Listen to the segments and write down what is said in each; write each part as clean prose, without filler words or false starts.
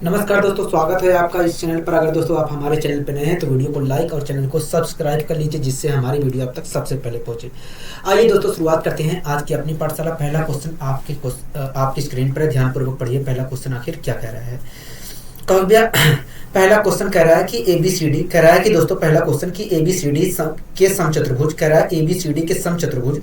नमस्कार दोस्तों, स्वागत है आपका इस चैनल पर। अगर दोस्तों आप हमारे चैनल पर नए हैं तो वीडियो को लाइक और चैनल को सब्सक्राइब कर लीजिए, जिससे हमारी वीडियो आप तक सबसे पहले पहुंचे। आइए दोस्तों, शुरुआत करते हैं आज की अपनी पाठशाला। पहला क्वेश्चन आपकी स्क्रीन पर है, ध्यानपूर्वक पढ़िए। पहला क्वेश्चन आखिर क्या कह रहा है। तो भैया पहला क्वेश्चन कह रहा है कि एबीसीडी कह रहा है कि दोस्तों पहला क्वेश्चन कि एबीसीडी के समचतुर्भुज कह रहा है। एबीसीडी के समचतुर्भुज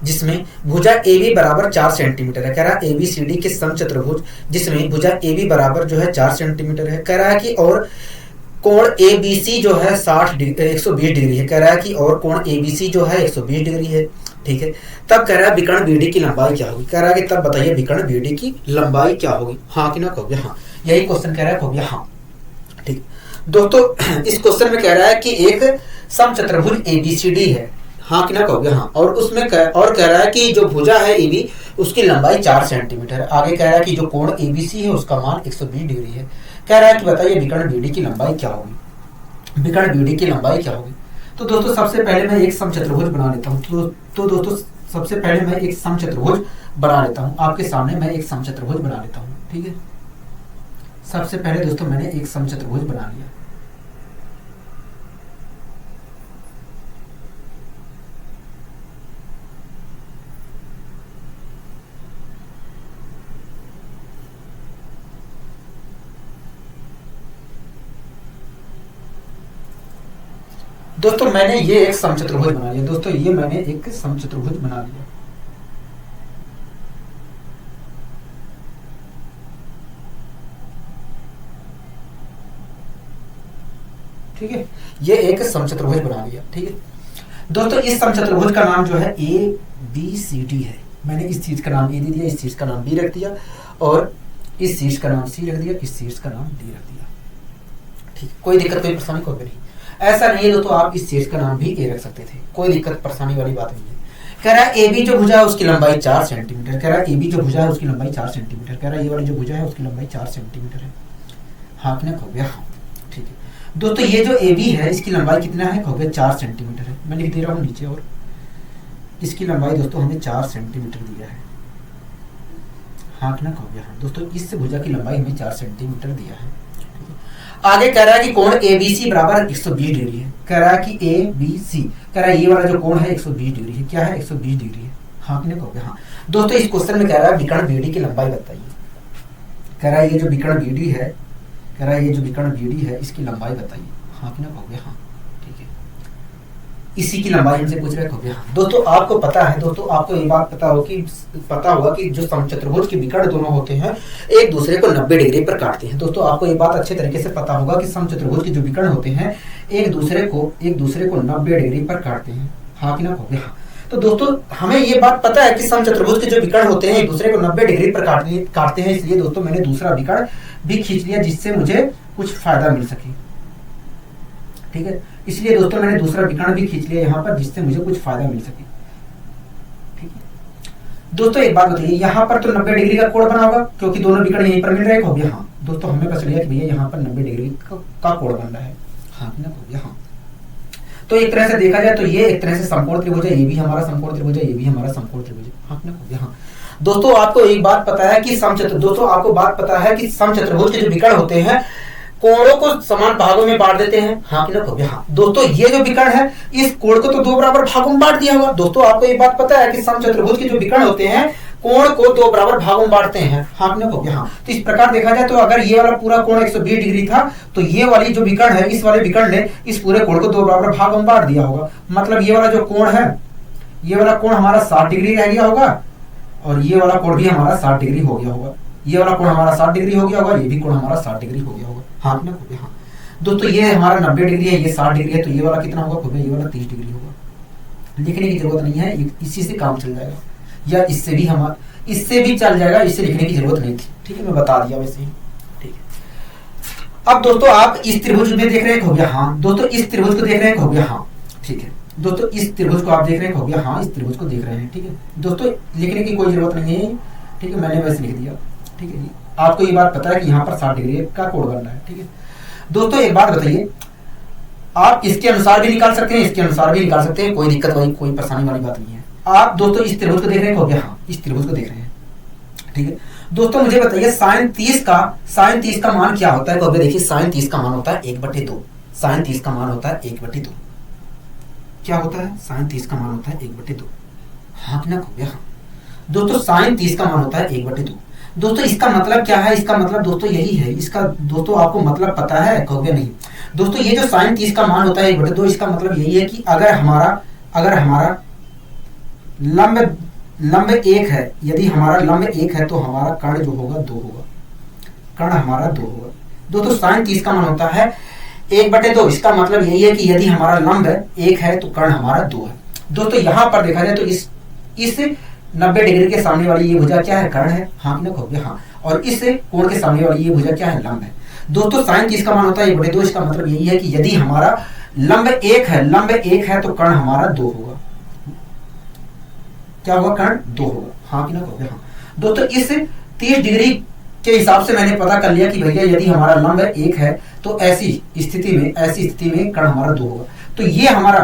जिसमें भुजा ए बी बराबर 4 सेंटीमीटर है। कह रहा है एबीसीडी के समचतुर्भुज जिसमें भुजा ए बी बराबर जो है 4 सेंटीमीटर है। कह रहा है कि और कोण ए बी सी जो है 120 डिग्री है। कह रहा है कि और कोण ए बी सी जो है 120 डिग्री है। ठीक है, तब कह रहा है विकर्ण बीडी की लंबाई क्या होगी। कह रहा है कि तब बताइए विकर्ण बीडी की लंबाई क्या होगी। हाँ कि ना कहोगे हाँ, यही क्वेश्चन कह रहा है, कहोगे हाँ। ठीक दोस्तों, इस क्वेश्चन में कह रहा है कि एक समचतुर्भुज एबीसीडी है। हाँ कि ना कहोगे हाँ, और उसमें कह रहा है कि जो भुजा है ए बी उसकी लंबाई 4 सेंटीमीटर है। आगे कह रहा है कि जो कोण ए बी सी है उसका मान 120 डिग्री है। कह रहा है कि बताइए विकर्ण बीडी की लंबाई क्या होगी। विकर्ण बीडी की लंबाई क्या होगी। तो दोस्तों सबसे पहले मैं एक समचतुर्भुज बना लेता हूँ। तो दोस्तों सबसे पहले मैं एक समचतुर्भुज बना लेता हूँ। आपके सामने मैं एक समचतुर्भुज बना लेता हूँ। ठीक है, सबसे पहले दोस्तों मैंने एक समचतुर्भुज बना लिया। दोस्तों मैंने ये एक समचतुर्भुज बना लिया। दोस्तों ये मैंने एक समचतुर्भुज बना लिया। ठीक है, ये एक समचतुर्भुज बना लिया। ठीक है दोस्तों, इस समचतुर्भुज का नाम जो है ए बी सी डी है। मैंने इस चीज का नाम ए दे दिया, इस चीज का नाम बी रख दिया, और इस चीज का नाम सी रख दिया, इस चीज का नाम डी रख दिया। ठीक, कोई दिक्कत कोई परेशानी कोई नहीं। ऐसा नहीं है दोस्तों, आप इस चीज का नाम भी ए रख सकते थे, कोई दिक्कत परेशानी वाली बात नहीं है। कह रहा है ए बी जो भुजा है उसकी लंबाई 4 सेंटीमीटर। कह रहा है ए बी जो भुजा है उसकी लंबाई 4 सेंटीमीटर। कह रहा है ये वाली जो भुजा है उसकी लंबाई 4 सेंटीमीटर है। हाँ कि ना कहोगे हाँ। ठीक है दोस्तों, ये जो ए बी है इसकी लंबाई कितना है, कहोगे 4 सेंटीमीटर है। मैं लिख दे रहा हूँ नीचे, और इसकी लंबाई दोस्तों हमें 4 सेंटीमीटर दिया है। हाँ कि ना कहोगे हाँ। दोस्तों इस भुजा की लंबाई हमें 4 सेंटीमीटर दिया है। आगे कह रहा है कि कोण ए बी सी बराबर 120 डिग्री है। कह रहा है कि ए बी सी, कह रहा है ये वाला जो कोण है 120 डिग्री है। क्या है, 120 डिग्री है। हाँ कि नहीं कहोगे हाँ। दोस्तों इस क्वेश्चन में कह रहा है विकर्ण बीडी की लंबाई बताइए। कह रहा है ये जो विकर्ण बीडी है, कह रहा है ये जो विकर्ण बीडी है इसकी लंबाई बताइए। हाँ कि ना कहोगे हाँ। ठीक है, इसी की लंबाई हमसे पूछ रहे कहोगे हाँ। दोस्तों आपको पता है, दोस्तों आपको ये बात पता होगा कि जो समचतुर्भुज के विकर्ण दोनों होते हैं एक दूसरे को 90 डिग्री पर काटते हैं। दोस्तों आपको ये बात अच्छे तरीके से पता होगा कि समचतुर्भुज के जो विकर्ण होते हैं एक दूसरे को 90 डिग्री पर काटते हैं। हाँ कि ना कहोगे हाँ। तो दोस्तों हमें ये बात पता है कि समचतुर्भुज के जो विकर्ण होते हैं एक दूसरे को 90 डिग्री पर काटते हैं। इसलिए दोस्तों मैंने दूसरा विकर्ण भी खींच लिया जिससे मुझे कुछ फायदा मिल सके। ठीक है, इसलिए दोस्तों मैंने दूसरा विकर्ण भी खींच लिया यहाँ पर जिससे मुझे कुछ फायदा मिल सके। ठीक है दोस्तों, एक बात बताइए, यहाँ पर तो 90 डिग्री का कोण बना होगा क्योंकि दोनों विकर्ण यहीं पर मिल रहे हो गया। हाँ दोस्तों हमें पता चला कि भैया यहाँ पर 90 डिग्री का कोण बन रहा है। हाँ ना हो गया हाँ। तो एक तरह से देखा जाए तो ये एक तरह से समकोण त्रिभुज है, ये भी हमारा समकोण त्रिभुज है, ये भी हमारा समकोण त्रिभुज है। हाँ ना हो गया हाँ। दोस्तों आपको एक बात पता है कि समचतुर्भुज के जो विकर्ण होते हैं कोणों को समान भागों में बांट देते हैं। हाँ कि ना कहोगे हाँ। दोस्तों ये जो विकर्ण है इस कोण को तो 2 बराबर भागों में बांट दिया होगा। दोस्तों आपको ये बात पता है कि समचतुर्भुज के जो विकर्ण होते हैं कोण को 2 बराबर भागों में बांटते हैं। हाँ कि ना कहोगे हाँ। तो इस प्रकार देखा जाए तो अगर ये वाला पूरा कोण 120 डिग्री था तो ये वाली जो विकर्ण है इस वाले विकर्ण ने इस पूरे कोण को 2 बराबर भागों में बांट दिया होगा। मतलब ये वाला जो कोण है, ये वाला कोण हमारा 60 डिग्री रह गया होगा, और ये वाला कोण भी हमारा 60 डिग्री हो गया होगा। ये वाला कोण हमारा 60 डिग्री हो गया होगा, ये भी कोण हमारा 60 डिग्री हो गया होगा। हाँ ना कहोगे हाँ। दोस्तों ये हमारा 90 डिग्री है, ये 60 डिग्री है, तो ये वाला कितना होगा कहोगे, ये वाला 30 डिग्री होगा। लिखने की जरूरत नहीं है, इसी से काम चल जाएगा, या इससे भी चल जाएगा, इससे लिखने की जरूरत नहीं थी। ठीक है, मैं बता दिया वैसे ही। ठीक है, अब दोस्तों आप इस त्रिभुज में देख रहे हैं कहोगे हाँ। दोस्तों इस त्रिभुज को देख रहे हैं कहोगे हाँ। ठीक है दोस्तों, इस त्रिभुज को आप देख रहे हैं कहोगे हाँ, इस त्रिभुज को देख रहे हैं। ठीक है दोस्तों, लिखने की कोई जरूरत नहीं है। ठीक है, मैंने वैसे लिख दिया। ठीक है, आपको ये बात पता है कि यहाँ पर 60 डिग्री का कोण बन रहा है। ठीक है दोस्तों, एक बात बताइए, आप इसके अनुसार भी निकाल सकते हैं, इसके अनुसार भी निकाल सकते हैं, कोई दिक्कत वाली कोई परेशानी वाली बात नहीं है। आप दोस्तों इस त्रिभुज को देख रहे हैं कहोगे हाँ, इस त्रिभुज को देख रहे हैं। ठीक है दोस्तों, मुझे बताइए साइन 30 का मान क्या होता है? तो देखिए साइन 30 का मान होता है 1/2। साइन 30 का मान होता है 1/2। क्या होता है? साइन 30 का मान होता है 1/2। हाँ कि ना कहोगे? हाँ दोस्तों, साइन 30 का मान होता है 1/2। दोस्तों इसका मतलब क्या है? इसका मतलब दोस्तों यही है। इसका दोस्तों आपको मतलब पता है? कहोगे नहीं। दोस्तों ये जो साइन 30 का मान होता है 1/2, इसका मतलब यही है कि अगर हमारा लंब 1 है, यदि हमारा लंब 1 है तो हमारा कर्ण जो होगा 2 होगा। कर्ण हमारा 2 होगा। दोस्तों साइन 30 का मान होता है 1/2। इसका मतलब यही है कि यदि हमारा लंब 1 है तो कर्ण हमारा 2 है। दोस्तों यहां पर देखा जाए तो इस 90 डिग्री के सामने वाली ये भुजा क्या है? कर्ण है। हाँ कि ना कहोगे? हाँ। और इस कोण के सामने वाली ये भुजा क्या है? लंब है। दोस्तों साइन 30 का मान होता है 1/2। इसका मतलब यही है कि यदि हमारा लंब 1 है तो कर्ण हमारा 2 होगा। क्या होगा? कर्ण 2 होगा। हाँ कि ना कहोगे? हाँ। दोस्तों इस 30 डिग्री के हिसाब से मैंने पता कर लिया कि भैया यदि हमारा लंब 1 है तो ऐसी स्थिति में कर्ण हमारा 2 होगा। तो ये हमारा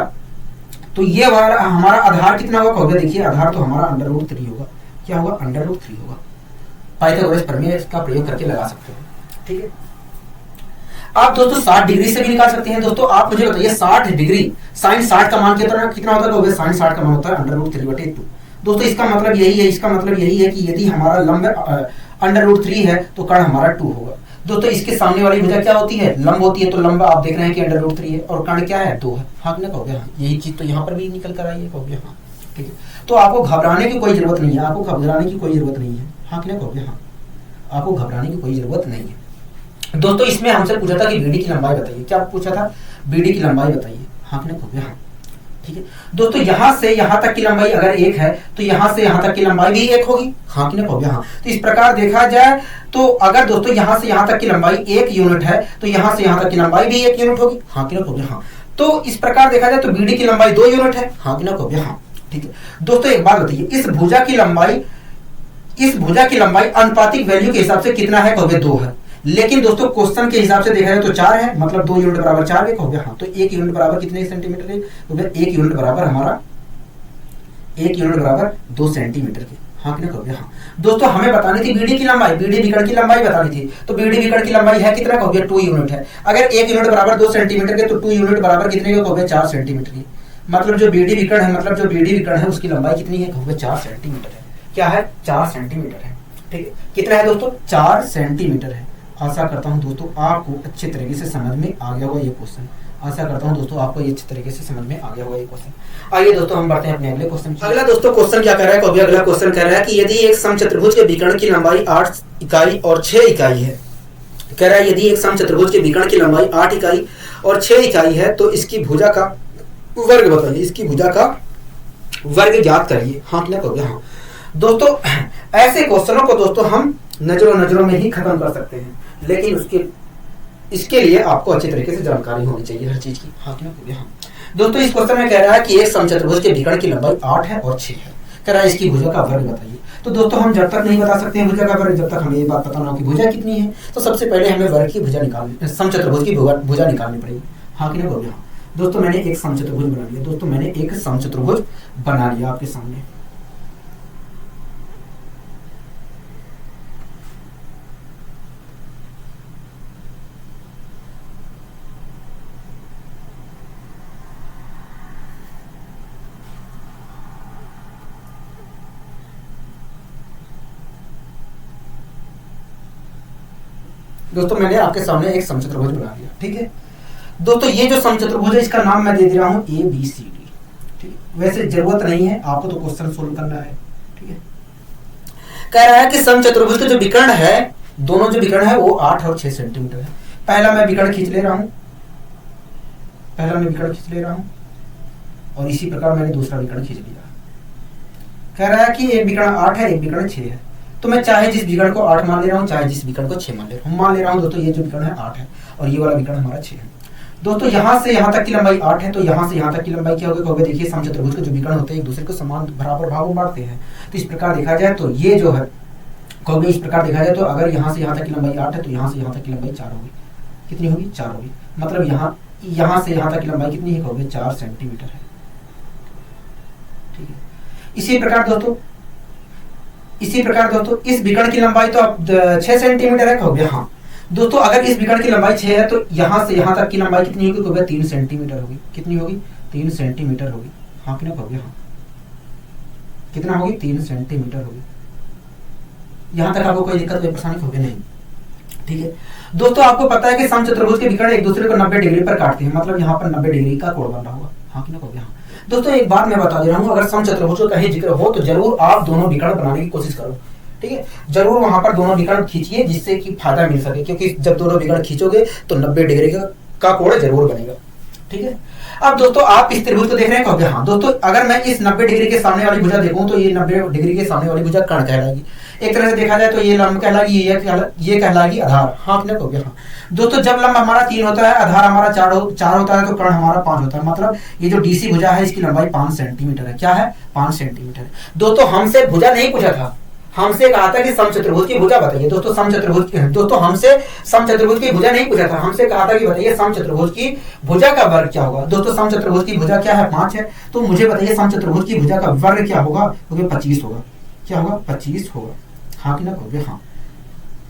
आधार कितना होगा? कहोगे देखिए आधार तो हमारा √3 होगा। क्या होगा? √3 होगा। पाइथागोरस प्रमेय इसका प्रयोग करके लगा सकते हो। ठीक है, आप दोस्तों 60 डिग्री से भी निकाल सकते हैं। दोस्तों आप मुझे बताइए 60 डिग्री साइन 60 का मान कितना होता है? साइन 60 का मान होता है √3/2। दोस्तों इसका मतलब यही है कि यदि हमारा लंब √3 है तो कर्ण हमारा 2 होगा। दोस्तों इसके सामने वाली भुजा क्या होती है? लंब होती है। तो लंब आप देख रहे हैं कि √3 है और कर्ण क्या है? 2 है। हाँ ना कहोगे? हाँ। यही चीज तो यहाँ पर भी निकल कर आई है। कहोगे? हाँ। ठीक है, तो आपको घबराने की कोई जरूरत नहीं है। हाँ कि ना कहोगे? हाँ, आपको घबराने की कोई जरूरत नहीं है। दोस्तों इसमें हमसे पूछा था कि बीडी की लंबाई बताइए। क्या पूछा था? बीडी की लंबाई बताइए। हाँ कि ना कहोगे? हाँ। ठीक है दोस्तों, यहां से यहां तक की लंबाई अगर 1 है तो यहां से यहां तक की लंबाई भी 1 होगी। हाँ कि ना कहोगे? हाँ। तो इस प्रकार देखा जाए तो अगर दोस्तों यहां से यहां तक की लंबाई 1 यूनिट है तो यहां से यहां तक की लंबाई भी 1 यूनिट होगी। हाँ कि ना कहोगे? हाँ। तो इस प्रकार देखा जाए तो बीडी की लंबाई 2 यूनिट है। हाँ कि ना कहोगे? हाँ। ठीक है दोस्तों, एक बात बताइए, इस भुजा की लंबाई अनुपातिक वैल्यू के हिसाब से कितना है? कहोगे 2 है। लेकिन दोस्तों क्वेश्चन के हिसाब से देखा जाए तो 4 है, मतलब 2 यूनिट बराबर 4 एक हो गया। हाँ, तो 1 यूनिट बराबर कितने सेंटीमीटर है? तो 1 यूनिट बराबर हमारा 1 यूनिट बराबर 2 सेंटीमीटर के। हाँ कि ना कहोगे? हाँ। दोस्तों हमें बतानी थी बीडी की लंबाई, बीडी विकर्ण की लंबाई बतानी थी। तो बीडी विकर्ण की लंबाई है कितना? कहोगे 2 यूनिट है। अगर 1 यूनिट बराबर 2 सेंटीमीटर के तो 2 यूनिट बराबर कितने के? कहोगे 4 सेंटीमीटर की। मतलब जो बीडी विकर्ण है उसकी लंबाई कितनी है? कहोगे 4 सेंटीमीटर है। क्या है? 4 सेंटीमीटर है। ठीक है, कितना है दोस्तों? 4 सेंटीमीटर है। आशा करता हूं दोस्तों आपको अच्छे तरीके से समझ में आ गया होगा ये क्वेश्चन। आशा करता हूं दोस्तों आपको ये अच्छे तरीके से समझ में आ गया होगा ये क्वेश्चन। आइए दोस्तों हम बढ़ते हैं अपने अगले क्वेश्चन। अगला दोस्तों क्वेश्चन क्या कर रहा है? कभी अगला क्वेश्चन कह रहा है कि यदि एक समचतुर्भुज के विकर्ण की लंबाई 8 इकाई और 6 इकाई है। कह रहा है यदि एक समचतुर्भुज के विकर्ण की लंबाई 8 इकाई और 6 इकाई है तो इसकी भुजा का वर्ग बताइए। इसकी भुजा का वर्ग ज्ञात करिए। हाँ क्या कहोगे? हाँ। दोस्तों ऐसे क्वेश्चनों को दोस्तों हम नजरों में ही खत्म कर सकते हैं, लेकिन इसके लिए आपको अच्छी तरीके से जानकारी होनी चाहिए हर चीज की। हाँ क्या कहोगे? हाँ। दोस्तों इस क्वेश्चन में कह रहा है कि एक समचतुर्भुज के विकर्ण की लंबाई 8 है और 6 है। कह रहा है इसकी भुजा का वर्ग बताइए। तो दोस्तों हम जब तक नहीं बता सकते हैं भुजा का वर्ग जब तक हमें ये बात पता ना हो कि भुजा कितनी है। तो सबसे पहले हमें वर्ग की भुजा निकालनी, समचतुर्भुज की भुजा निकालनी पड़ेगी। हाँ कि ना कहोगे? हाँ। दोस्तों मैंने एक समचतुर्भुज बना लिया आपके सामने। दोस्तों मैंने आपके सामने एक समचतुर्भुज बना दिया। ठीक है दोस्तों, ये जो समचतुर्भुज है इसका नाम मैं दे दे रहा हूं ABCD। ठीक है, वैसे जरूरत नहीं है, आपको तो क्वेश्चन सोल्व करना है। ठीक है, कह रहा है कि समचतुर्भुज के जो विकर्ण है, दोनों जो विकर्ण है वो 8 और 6 सेंटीमीटर है। पहला मैं विकर्ण खींच ले रहा हूं और इसी प्रकार मैंने दूसरा विकर्ण खींच लिया। कह रहा है कि एक विकर्ण 8 है, एक विकर्ण 6 है। तो मैं चाहे जिस विकर्ण को 8 मान ले रहा हूँ, चाहे जिस विकर्ण को 6 मान ले रहा हूँ। दोस्तों ये जो विकर्ण है 8 है और ये वाला विकर्ण हमारा 6 है। दोस्तों यहाँ से यहाँ तक की लंबाई 8 है, तो यहाँ से यहाँ तक की लंबाई क्या होगी? देखिए समचतुर्भुज के जो विकर्ण होते हैं एक दूसरे को समान बराबर भागों में बांटते हैं। तो इस प्रकार देखा जाए तो ये जो है कहोगे, इस प्रकार देखा जाए तो अगर यहाँ से यहाँ तक की लंबाई 8 है तो यहाँ से यहाँ तक की लंबाई 4 होगी। कितनी होगी? 4 होगी। मतलब यहाँ से यहाँ तक की लंबाई कितनी है? कहोगे 4 सेंटीमीटर है। ठीक है, इसी प्रकार दोस्तों इसी प्रकार दोस्तों इस विकर्ण की लंबाई तो अब 6 सेंटीमीटर है, कहोगे हाँ। दोस्तों अगर इस विकर्ण की लंबाई 6 है तो यहाँ से यहाँ तक की लंबाई कितनी होगी, कहोगे 3 सेंटीमीटर होगी। कितनी होगी, 3 सेंटीमीटर होगी, हाँ कि ना कहोगे हाँ। कितना होगी, 3 सेंटीमीटर होगी। यहाँ तक आपको कोई दिक्कत कोई परेशानी होगी नहीं, ठीक है। दोस्तों आपको पता है कि समचतुर्भुज के विकर्ण एक दूसरे को 90 डिग्री पर काटते हैं, मतलब यहाँ पर 90 डिग्री का कोण बन रहा होगा, हाँ कि ना कहोगे हाँ। दोस्तों एक बात मैं बता दे रहा हूँ, अगर समचतुर्भुज का कहीं जिक्र हो तो जरूर आप दोनों विकर्ण बनाने की कोशिश करो, ठीक है। जरूर वहां पर दोनों विकर्ण खींचिए जिससे कि फायदा मिल सके, क्योंकि जब दोनों विकर्ण खींचोगे तो 90 डिग्री का कोण जरूर बनेगा, ठीक है। अब दोस्तों आप इस त्रिभुज को देख रहे हैं, कहोगे हाँ। दोस्तों अगर मैं इस 90 डिग्री के सामने वाली भुजा देखूं तो ये 90 डिग्री के सामने वाली भुजा कर्ण कहलाएगी। एक तरह से देखा जाए तो ये लंब कहलाएगी, ये कहलाएगी आधार, हाँ कि ना कहोगे हाँ। दोस्तों जब लंब हमारा 3 होता है, आधार हमारा 4 होता है, तो कर्ण हमारा 5 होता है। मतलब ये जो डीसी भुजा है इसकी लंबाई 5 सेंटीमीटर है। क्या है, 5 सेंटीमीटर। दोस्तों हमसे भुजा नहीं पूछा था, हमसे कहा था कि समचतुर्भुज की भुजा बताइए। दोस्तों हमसे समचतुर्भुज की भुजा नहीं पूछा था, हमसे कहा था कि बताइए समचतुर्भुज की भुजा का वर्ग क्या होगा। दोस्तों समचतुर्भुज की भुजा क्या है, 5 है, तो मुझे बताइए समचतुर्भुज की भुजा का वर्ग क्या होगा, क्योंकि 25 होगा। क्या होगा, 25 होगा, हाँ कि ना कहोगे हाँ।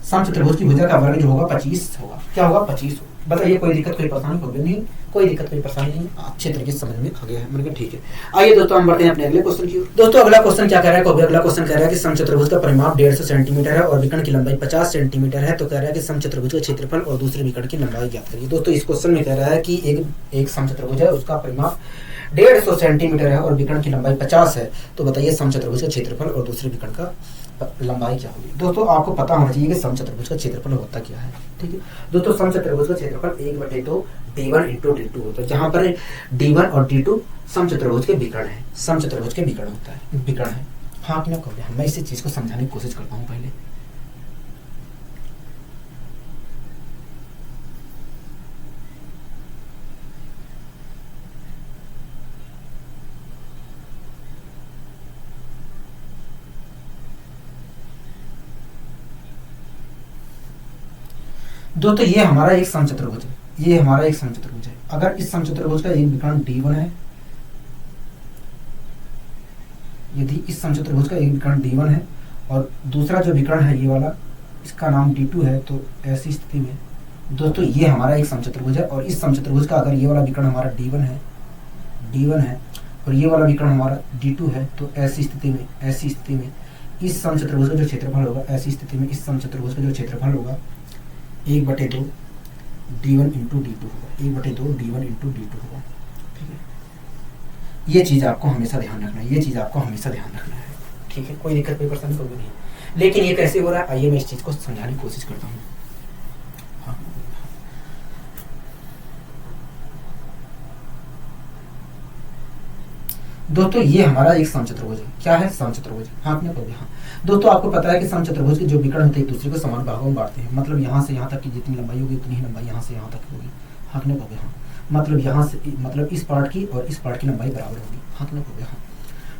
समचतुर्भुज की भुजा का वर्ग जो होगा 25 होगा। क्या होगा, 25 होगा। बताइए कोई दिक्कत कोई परेशानी होगी नहीं, कोई दिक्कत कोई परेशानी नहीं, अच्छे तरीके से समझ में आ गया है। मैंने कहा ठीक है। आइए दोस्तों हम बढ़ते हैं अपने अगले क्वेश्चन की ओर। दोस्तों अगला क्वेश्चन क्या कह रहा है, अगला क्वेश्चन कह रहा है कि समचतुर्भुज का परिमाप 150 सेंटीमीटर है और विकर्ण की लंबाई 50 सेंटीमीटर है, तो कह रहा है कि समचतुर्भुज का क्षेत्रफल और दूसरे विकर्ण की लंबाई ज्ञात करिए। दोस्तों इस क्वेश्चन में कह रहा है कि एक समचतुर्भुज है, उसका परिमाप 150 सेंटीमीटर है और विकर्ण की लंबाई 50 है, तो बताइए समचतुर्भुज का क्षेत्रफल और दूसरे विकर्ण का लंबाई क्या होगी। दोस्तों आपको पता होना चाहिए कि समचतुर्भुज का क्षेत्रफल होता क्या है, ठीक है। दोस्तों समचतुर्भुज का क्षेत्रफल 1/2 d1 × d2 होता है, जहां पर d1 और d2 समचतुर्भुज के विकर्ण है, समचतुर्भुज के विकर्ण होता है, विकर्ण है, हाँ कि ना कहोगे। मैं इसी चीज को समझाने की कोशिश करता हूँ पहले। दोस्तों ये हमारा एक समचतुर्भुज है, ये हमारा एक समचतुर्भुज है। अगर इस समचतुर्भुज का एक विकर्ण d1 है, यदि इस समचतुर्भुज का एक विकर्ण d1 है और दूसरा जो विकर्ण है ये वाला, इसका नाम d2 है, तो ऐसी स्थिति में दोस्तों ये हमारा एक समचतुर्भुज है। और इस समचतुर्भुज का अगर ये वाला विकर्ण हमारा d1 है और ये वाला विकर्ण हमारा d2 है, तो ऐसी स्थिति में इस समचतुर्भुज का जो क्षेत्रफल होगा, ऐसी स्थिति में इस समचतुर्भुज का जो क्षेत्रफल होगा 1/2 d1 × d2 होगा, 1/2 d1 × d2 होगा, ठीक है। ये चीज आपको हमेशा ध्यान रखना है, ये चीज आपको हमेशा ध्यान रखना है, ठीक है। कोई दिक्कत कोई परेशानी कोई नहीं, लेकिन ये कैसे हो रहा है, आइए मैं इस चीज को समझाने की कोशिश करता हूँ। हाँ। दोस्तों ये हमारा एक समचतुर्भुज है। क्या है, समचतुर्भुज, हाँ आपने कहोगे हाँ। दोस्तों आपको पता है कि समचतुर्भुज के जो विकर्ण होते हैं एक दूसरे को समान भागों में बांटते हैं, मतलब यहाँ से यहाँ तक की जितनी लंबाई होगी उतनी ही लंबाई यहाँ से यहाँ तक की होगी, हाँ आपने कहोगे हाँ। मतलब यहाँ से, मतलब इस पार्ट की और इस पार्ट की लंबाई बराबर होगी, हाँ आपने कहोगे हाँ,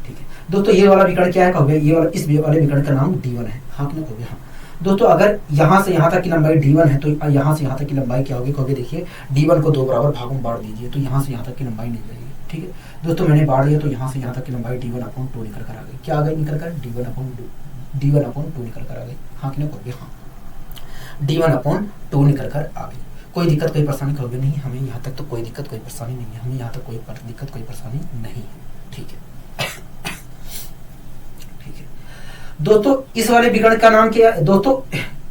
ठीक है। दोस्तों ये वाला विकर्ण क्या है, कहोगे ये वाला, इस वाले विकर्ण का नाम d1 है, हाँ आपने कहोगे हाँ। दोस्तों अगर यहाँ से यहाँ तक की लंबाई d1 है तो यहाँ से यहाँ तक की लंबाई क्या होगी, कहोगे देखिए d1 को 2 बराबर भागों में बांट दीजिए, तो यहाँ से यहाँ तक की लंबाई निकल जाएगी, ठीक है। दोस्तों मैंने बांट दिया तो यहाँ से यहाँ तक की लंबाई d1/2 निकल कर आ गई। क्या आ गई निकल कर, d1/2 निकल कर आ गई, हाँ कि ना कहोगे हाँ, d1/2 निकल कर आ गई। कोई दिक्कत कोई परेशानी कहोगे नहीं, हमें यहाँ तक तो कोई दिक्कत कोई परेशानी नहीं है, हमें यहाँ तक कोई दिक्कत कोई परेशानी नहीं है, ठीक है। ठीक है दोस्तों इस वाले विकर्ण का नाम क्या है, दोस्तों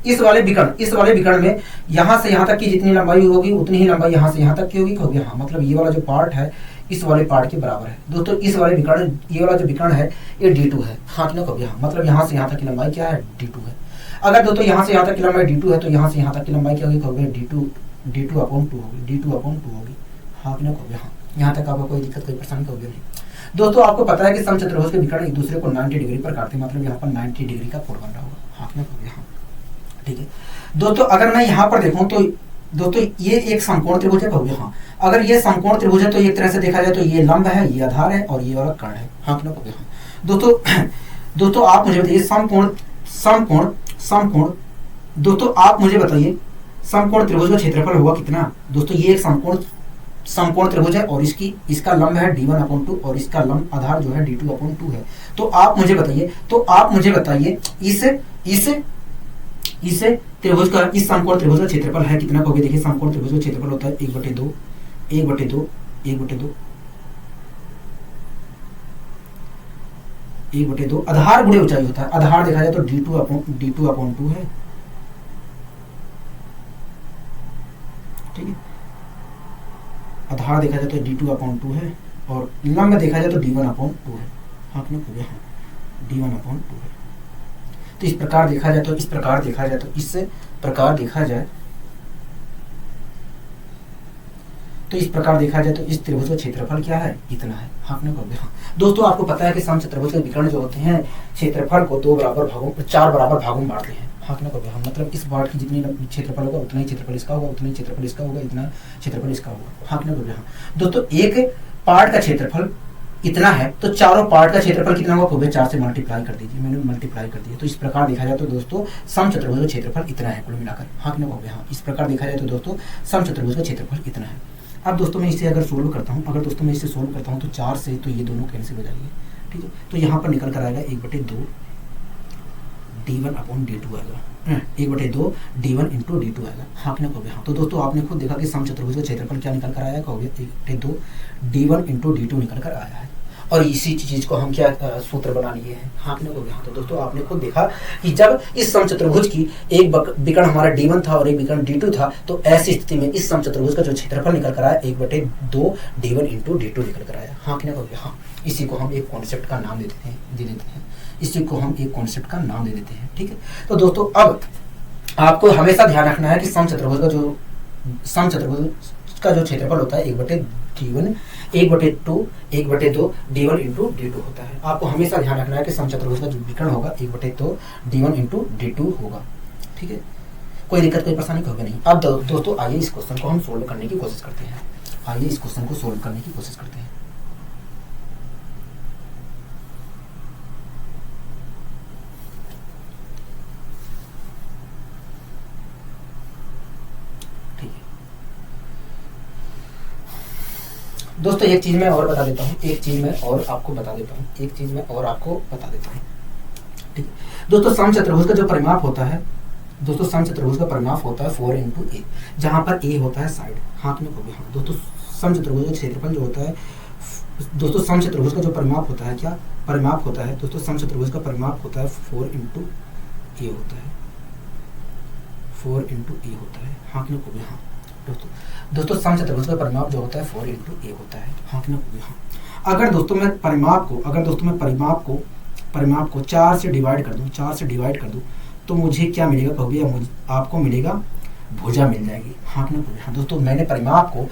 इस वाले विकर्ण में यहाँ से यहाँ तक की जितनी लंबाई होगी उतनी ही लंबाई यहाँ से यहाँ तक की होगी, कहोगे हाँ। मतलब ये वाला जो पार्ट है इस वाले पार्ट के बराबर है। दोस्तों इस वाले विकर्ण, ये वाला जो विकर्ण है ये d2 है, हाँ कि ना कहोगे हाँ। मतलब यहाँ से यहाँ तक की लंबाई क्या है, d2 है। अगर दोस्तों यहाँ से यहाँ तक की लंबाई d2 है तो यहाँ से यहाँ तक की लंबाई क्या होगी, कहोगे d2/2 होगी, d2/2 होगी, हाँ कि ना कहोगे हाँ। यहाँ तक आपको कोई दिक्कत कोई परेशानी कहोगे नहीं। दोस्तों आपको पता है कि समचतुर्भुज के विकर्ण एक दूसरे को 90 डिग्री पर काटते हैं, मतलब यहाँ पर 90 डिग्री का कोण बन रहा होगा, हाँ कि ना कहोगे हाँ, ठीक है। दोस्तों अगर मैं यहाँ पर देखूँ तो दोस्तों ये एक समकोण त्रिभुज है, कहोगे हाँ। अगर ये समकोण त्रिभुज है तो एक तरह से देखा जाए तो ये लंब है, ये आधार है और ये वाला कर्ण है, हाँ कि ना कहोगे हाँ। दोस्तों आप मुझे बताइए समकोण दोस्तों आप मुझे बताइए समकोण त्रिभुज का क्षेत्रफल होगा कितना। दोस्तों ये एक समकोण समकोण त्रिभुज है और इसका लंब है d1/2 और इसका लंब आधार जो है d2/2 है। तो आप मुझे बताइए इस त्रिभुज का, इस समकोण त्रिभुज का क्षेत्रफल है कितना होगा। देखिए समकोण त्रिभुज का क्षेत्रफल होता है 1/2 1/2 1/2 1/2 आधार गुणे ऊंचाई होता है। आधार देखा जाए तो d2/2 है, ठीक है। आधार देखा जाए तो d2/2 है और लंब देखा जाए तो d1/2 है। हाँ कि नहीं, हाँ d1/2 है। तो इस प्रकार देखा जाए तो इस प्रकार देखा जाए तो इस त्रिभुज का क्षेत्रफल क्या है, इतना है। हाँ कि नहीं, हाँ। दोस्तों आपको पता है कि समचतुर्भुज के विकर्ण जो होते हैं क्षेत्रफल को 4 बराबर भागों में बांटते हैं। हाँ कि नहीं, हाँ। मतलब इस बार की जितनी क्षेत्रफल होगा उतना ही क्षेत्रफल इसका होगा, उतना ही क्षेत्रफल इसका होगा, इतना क्षेत्रफल इसका होगा। हाँ कि नहीं, हाँ। दोस्तों एक पार्ट का क्षेत्रफल इतना है तो चारों पार्ट का क्षेत्रफल कितना होगा, खूब 4 से मल्टीप्लाई कर दीजिए। मैंने मल्टीप्लाई कर दिया। तो इस प्रकार देखा जाए तो दोस्तों समचतुर्भुज का क्षेत्रफल इतना है कुल मिलाकर। हाँ कि नहीं, हाँ। इस प्रकार देखा जाए तो दोस्तों समचतुर्भुज का क्षेत्रफल इतना है। अब दोस्तों मैं इसे अगर सोल्व करता हूँ, तो 4 से तो ये दोनों कैंसिल हो जाएंगे, ठीक है। तो यहाँ पर निकल कर आएगा 1/2 d1/d2 आएगा, 1/2 d1 × d2 आएगा। हाँ कि नहीं, हाँ। तो दोस्तों आपने खुद देखा कि समचतुर्भुज का क्षेत्रफल क्या निकल कर आया, 1/2 d1 × d2 निकल कर आया है। और इसी चीज को हम क्या सूत्र बना लिए हैं। हाँ कि नहीं, हाँ। तो दोस्तों आपने खुद देखा कि जब इस समचतुर्भुज की एक विकर्ण हमारा d1 था और एक विकर्ण d2 था, तो ऐसी स्थिति में इस समचतुर्भुज का जो क्षेत्रफल निकल कर आया 1/2 d1 × d2 निकल कर आया। हाँ कि नहीं, हाँ। इसी को हम एक कॉन्सेप्ट का नाम दे देते हैं, ठीक है। तो दोस्तों अब आपको हमेशा ध्यान रखना है कि समचतुर्भुज का जो क्षेत्रफल होता है 1/2 d1 × d2 होता है। आपको हमेशा ध्यान रखना है कि समचतुर्भुज का जो विकर्ण होगा 1/2 d1 × d2 होगा, ठीक है। कोई दिक्कत कोई परेशानी होगी नहीं। अब दोस्तों आइए इस क्वेश्चन को हम सोल्व करने की कोशिश करते हैं। दोस्तों एक चीज मैं और बता देता हूँ, आपको बता देता हूँ, ठीक है। दोस्तों समचतुर्भुज का जो परिमाप होता है, 4 × a, जहाँ पर a होता है साइड। हाँ कि नहीं, हाँ। दोस्तों समचतुर्भुज का क्षेत्रफल जो होता है, दोस्तों समचतुर्भुज का जो परिमाप होता है, दोस्तों समचतुर्भुज का परिमाप होता है 4 × a होता है, 4 × a होता है। हाँ कि नहीं, हाँ। दोस्तों समचतुर्भुज का परिमाप जो होता है 4 × a होता है। हाँ कि नहीं, हाँ। अगर दोस्तों मैं परिमाप को 4 से डिवाइड कर दूं, तो मुझे क्या मिलेगा कहोगे, आपको मिलेगा भुजा मिल जाएगी। हाँ कि नहीं, हाँ। दोस्तों मैंने परिमाप को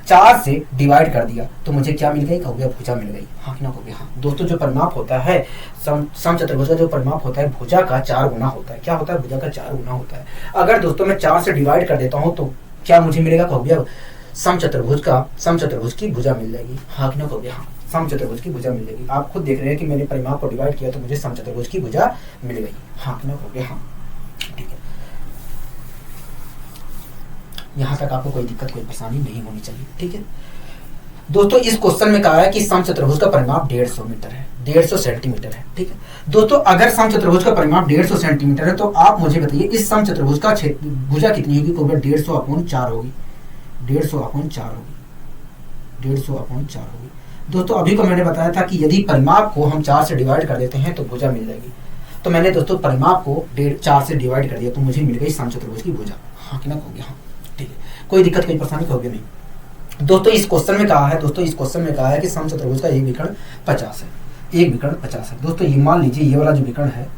4 से डिवाइड कर दिया तो मुझे क्या मिल गई कहोगे, भुजा मिल गई। हाँ कि नहीं, हाँ। दोस्तों जो परिमाप होता है समचतुर्भुज का जो परिमाप होता है भुजा का 4 गुना होता है। क्या होता है, भुजा का 4 गुना होता है। अगर दोस्तों मैं 4 से डिवाइड कर देता हूँ तो क्या मुझे मिलेगा कहोगे, समचतुर्भुज की भुजा मिल जाएगी। हाँ कि नहीं, हाँ। समचतुर्भुज की भुजा मिल जाएगी। आप खुद देख रहे हैं कि मैंने परिमाप को डिवाइड किया तो मुझे समचतुर्भुज की भुजा मिल गई। हाँ कि नहीं, हाँ। ठीक है, यहाँ तक आपको कोई दिक्कत कोई परेशानी नहीं होनी चाहिए, ठीक है। दोस्तों इस क्वेश्चन में कहा है कि समचतुर्भुज का परिमाप 150 मीटर है, 150 सेंटीमीटर है, ठीक है। दोस्तों अगर समचतुर्भुज का परिमाप 150 सेंटीमीटर है तो आप मुझे बताइए इस समचतुर्भुज का भुजा कितनी होगी, 150/4 होगी, 150/4 होगी। दोस्तों अभी को मैंने बताया था कि यदि परिमाप को हम 4 से डिवाइड कर देते हैं तो भुजा मिल जाएगी। तो मैंने दोस्तों परिमाप को 4 से डिवाइड कर दिया तो मुझे मिल गई समचतुर्भुज की भुजा। हाँ कि ना, हो गया, हाँ, ठीक है। कोई दिक्कत कोई परेशानी होगी नहीं। दोस्तों इस क्वेश्चन में कहा है कि समचतुर्भुज का एक विकर्ण 50 है, एक विकर्ण 50 है। दोस्तों ये मान लीजिए ये वाला जो विकर्ण है,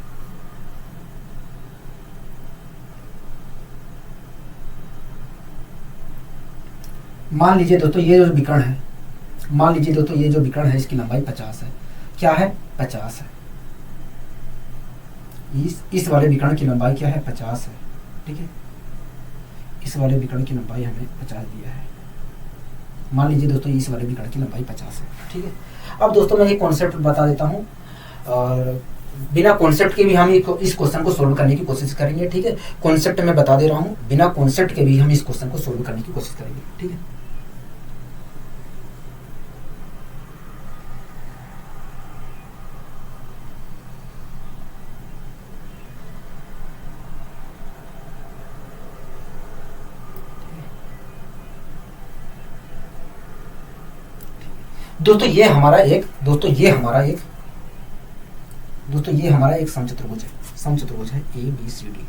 मान लीजिए दोस्तों ये जो विकर्ण है, इसकी लंबाई 50 है। क्या है, 50 है। इस वाले विकर्ण की लंबाई क्या है, 50 है, ठीक है। इस वाले विकर्ण की लंबाई हमें 50 दिया है। मान लीजिए दोस्तों इस वाले विकर्ण की लंबाई 50 है, ठीक है। अब दोस्तों मैं एक कॉन्सेप्ट बता देता हूँ और बिना कॉन्सेप्ट के भी हम इस क्वेश्चन को सोल्व करने की कोशिश करेंगे, ठीक है। कॉन्सेप्ट मैं बता दे रहा हूँ, बिना कॉन्सेप्ट के भी हम इस क्वेश्चन को सोल्व करने की कोशिश करेंगे, ठीक है। दोस्तों ये हमारा एक समचतुर्भुज है, समचतुर्भुज है ए बी सी डी।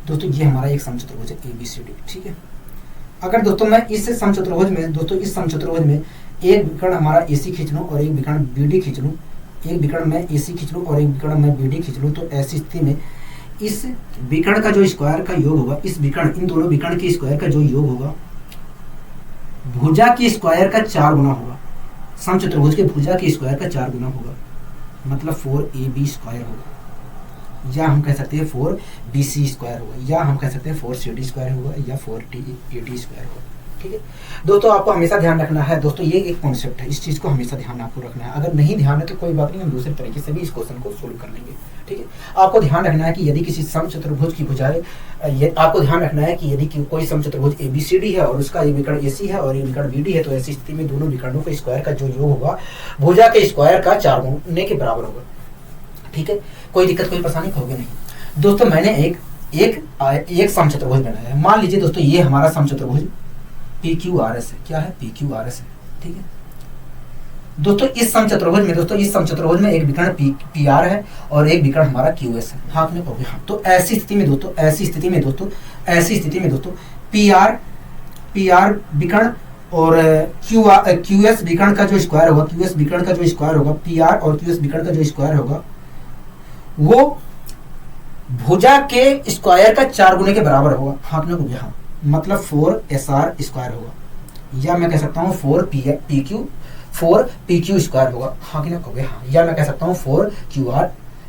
दोस्तों ये हमारा एक समचतुर्भुज है ए बी सी डी, ठीक है। अगर दोस्तों मैं इस समचतुर्भुज में एक विकर्ण हमारा AC खींच लूँ और एक विकर्ण BD खींच लूँ, एक विकर्ण मैं AC खींच लूँ और एक विकर्ण मैं BD खींच लूँ, तो ऐसी स्थिति में इस विकर्ण का जो स्क्वायर का योग होगा, इन दोनों विकर्ण के स्क्वायर का जो योग होगा भुजा के स्क्वायर का 4 गुना होगा। समचतुर्भुज के भुजा के स्क्वायर का 4 गुना होगा, मतलब 4AB स्क्वायर होगा, या हम कह सकते हैं 4BC स्क्वायर होगा, या हम कह सकते हैं 4CD स्क्वायर होगा, या 4AD स्क्वायर होगा, ठीक है। दोस्तों आपको हमेशा ध्यान रखना है, दोस्तों ये एक कॉन्सेप्ट है, इस चीज़ को हमेशा ध्यान आपको रखना है। अगर नहीं ध्यान है तो कोई बात नहीं, हम दूसरे तरीके से भी इस क्वेश्चन को सोल्व कर लेंगे, ठीक है। आपको ध्यान रखना है कि यदि किसी समचतुर्भुज की भुजाएं, आपको ध्यान रखना है कि यदि कोई समचतुर्भुज ABCD है और उसका एक विकर्ण AC है और एक विकर्ण BD है, तो ऐसी स्थिति में दोनों विकर्णों के स्क्वायर का जो योग होगा भुजा के स्क्वायर का 4 गुने के बराबर होगा, ठीक है। कोई दिक्कत कोई परेशानी होगी नहीं। दोस्तों मैंने एक समचतुर्भुज बनाया है। मान लीजिए दोस्तों ये हमारा समचतुर्भुज PQRS है। क्या है? PQRS है, ठीक है। दोस्तों इस समचतुर्भुज में एक विकर्ण PR है और एक विकर्ण हमारा QS है। हाँ आपने कहोगे हाँ। तो ऐसी स्थिति में दोस्तों PR विकर्ण और QS विकर्ण का जो स्क्वायर होगा, PR और QS विकर्ण का जो स्क्वायर होगा वो भुजा के स्क्वायर का 4 गुने के बराबर होगा। हाँ आपने कहोगे हाँ, मतलब 4SR स्क्वायर होगा, या मैं कह सकता हूँ 4PQ स्क्वायर होगा। हाँ कि ना कहोगे हाँ, या मैं कह सकता हूँ 4QR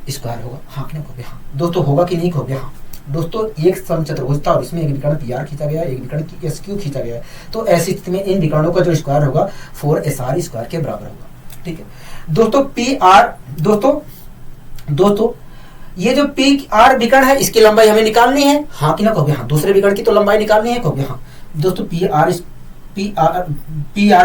स्क्वायर होगा। हाँ कि ना कहोगे हाँ। दोस्तों होगा कि नहीं कहोगे हाँ। दोस्तों एक समचतुर्भुज था और इसमें एक विकर्ण PR खींचा गया, एक विकर्ण SQ खींचा गया है, तो ऐसी स्थिति में इन विकर्णों का जो स्क्वायर होगा 4SR स्क्वायर के बराबर होगा, ठीक है। दोस्तों ये जो PR विकर्ण है इसकी लंबाई हमें निकालनी है। हाँ कि ना कहोगे हाँ। दूसरे विकर्ण की तो लंबाई निकालनी है, कहोगे हाँ। दोस्तों PR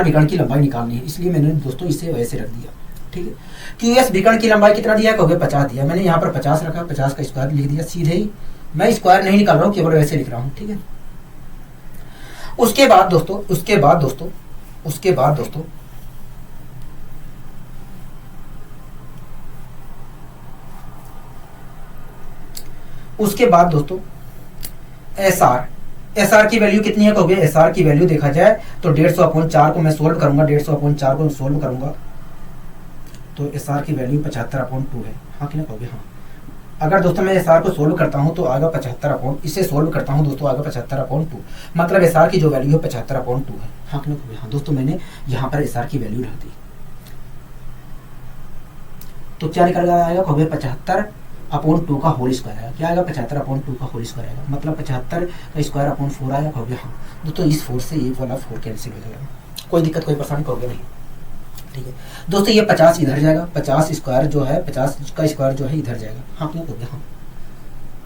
विकर्ण की लंबाई निकालनी है, इसलिए मैंने दोस्तों इसे वैसे रख दिया, ठीक है। QS विकर्ण की लंबाई कितना दिया? कहोगे 50 दिया। मैंने यहाँ पर 50 रखा, 50 का स्क्वायर लिख दिया सीधे ही। मैं स्क्वायर नहीं निकाल रहा हूँ, केवल वैसे लिख रहा हूँ, ठीक है। उसके बाद दोस्तों SR की वैल्यू कितनी है कहोगे? SR की वैल्यू देखा जाए तो 150/4 को मैं सोल्व करूंगा, 150/4 को सोल्व करूंगा तो SR की वैल्यू 75/2 है। हाँ कि ना कहोगे हाँ। अगर दोस्तों मैं SR को सोल्व करता हूं तो आएगा 75, इसे सोल्व करता हूं दोस्तों आएगा 75/2, मतलब SR की जो वैल्यू है 75/2 है। हाँ कि ना कहोगे हाँ। दोस्तों मैंने यहाँ पर SR की वैल्यू रख दी, तो क्या निकल आएगा कहोगे? 75/2 का होल स्क्वायर आएगा। क्या आएगा? 75/2 का होल स्क्वायर आएगा, मतलब 75 का स्क्वायर अपॉन 4 आएगा कहोगे हाँ। दोस्तों इस 4 से एक वाला 4 कैंसिल हो जाएगा, कोई दिक्कत कोई परेशानी कहोगे नहीं, ठीक है। दोस्तों ये 50 इधर जाएगा, 50 स्क्वायर जो है 50 का स्क्वायर जो है इधर जाएगा। हाँ क्यों कहोगे हाँ।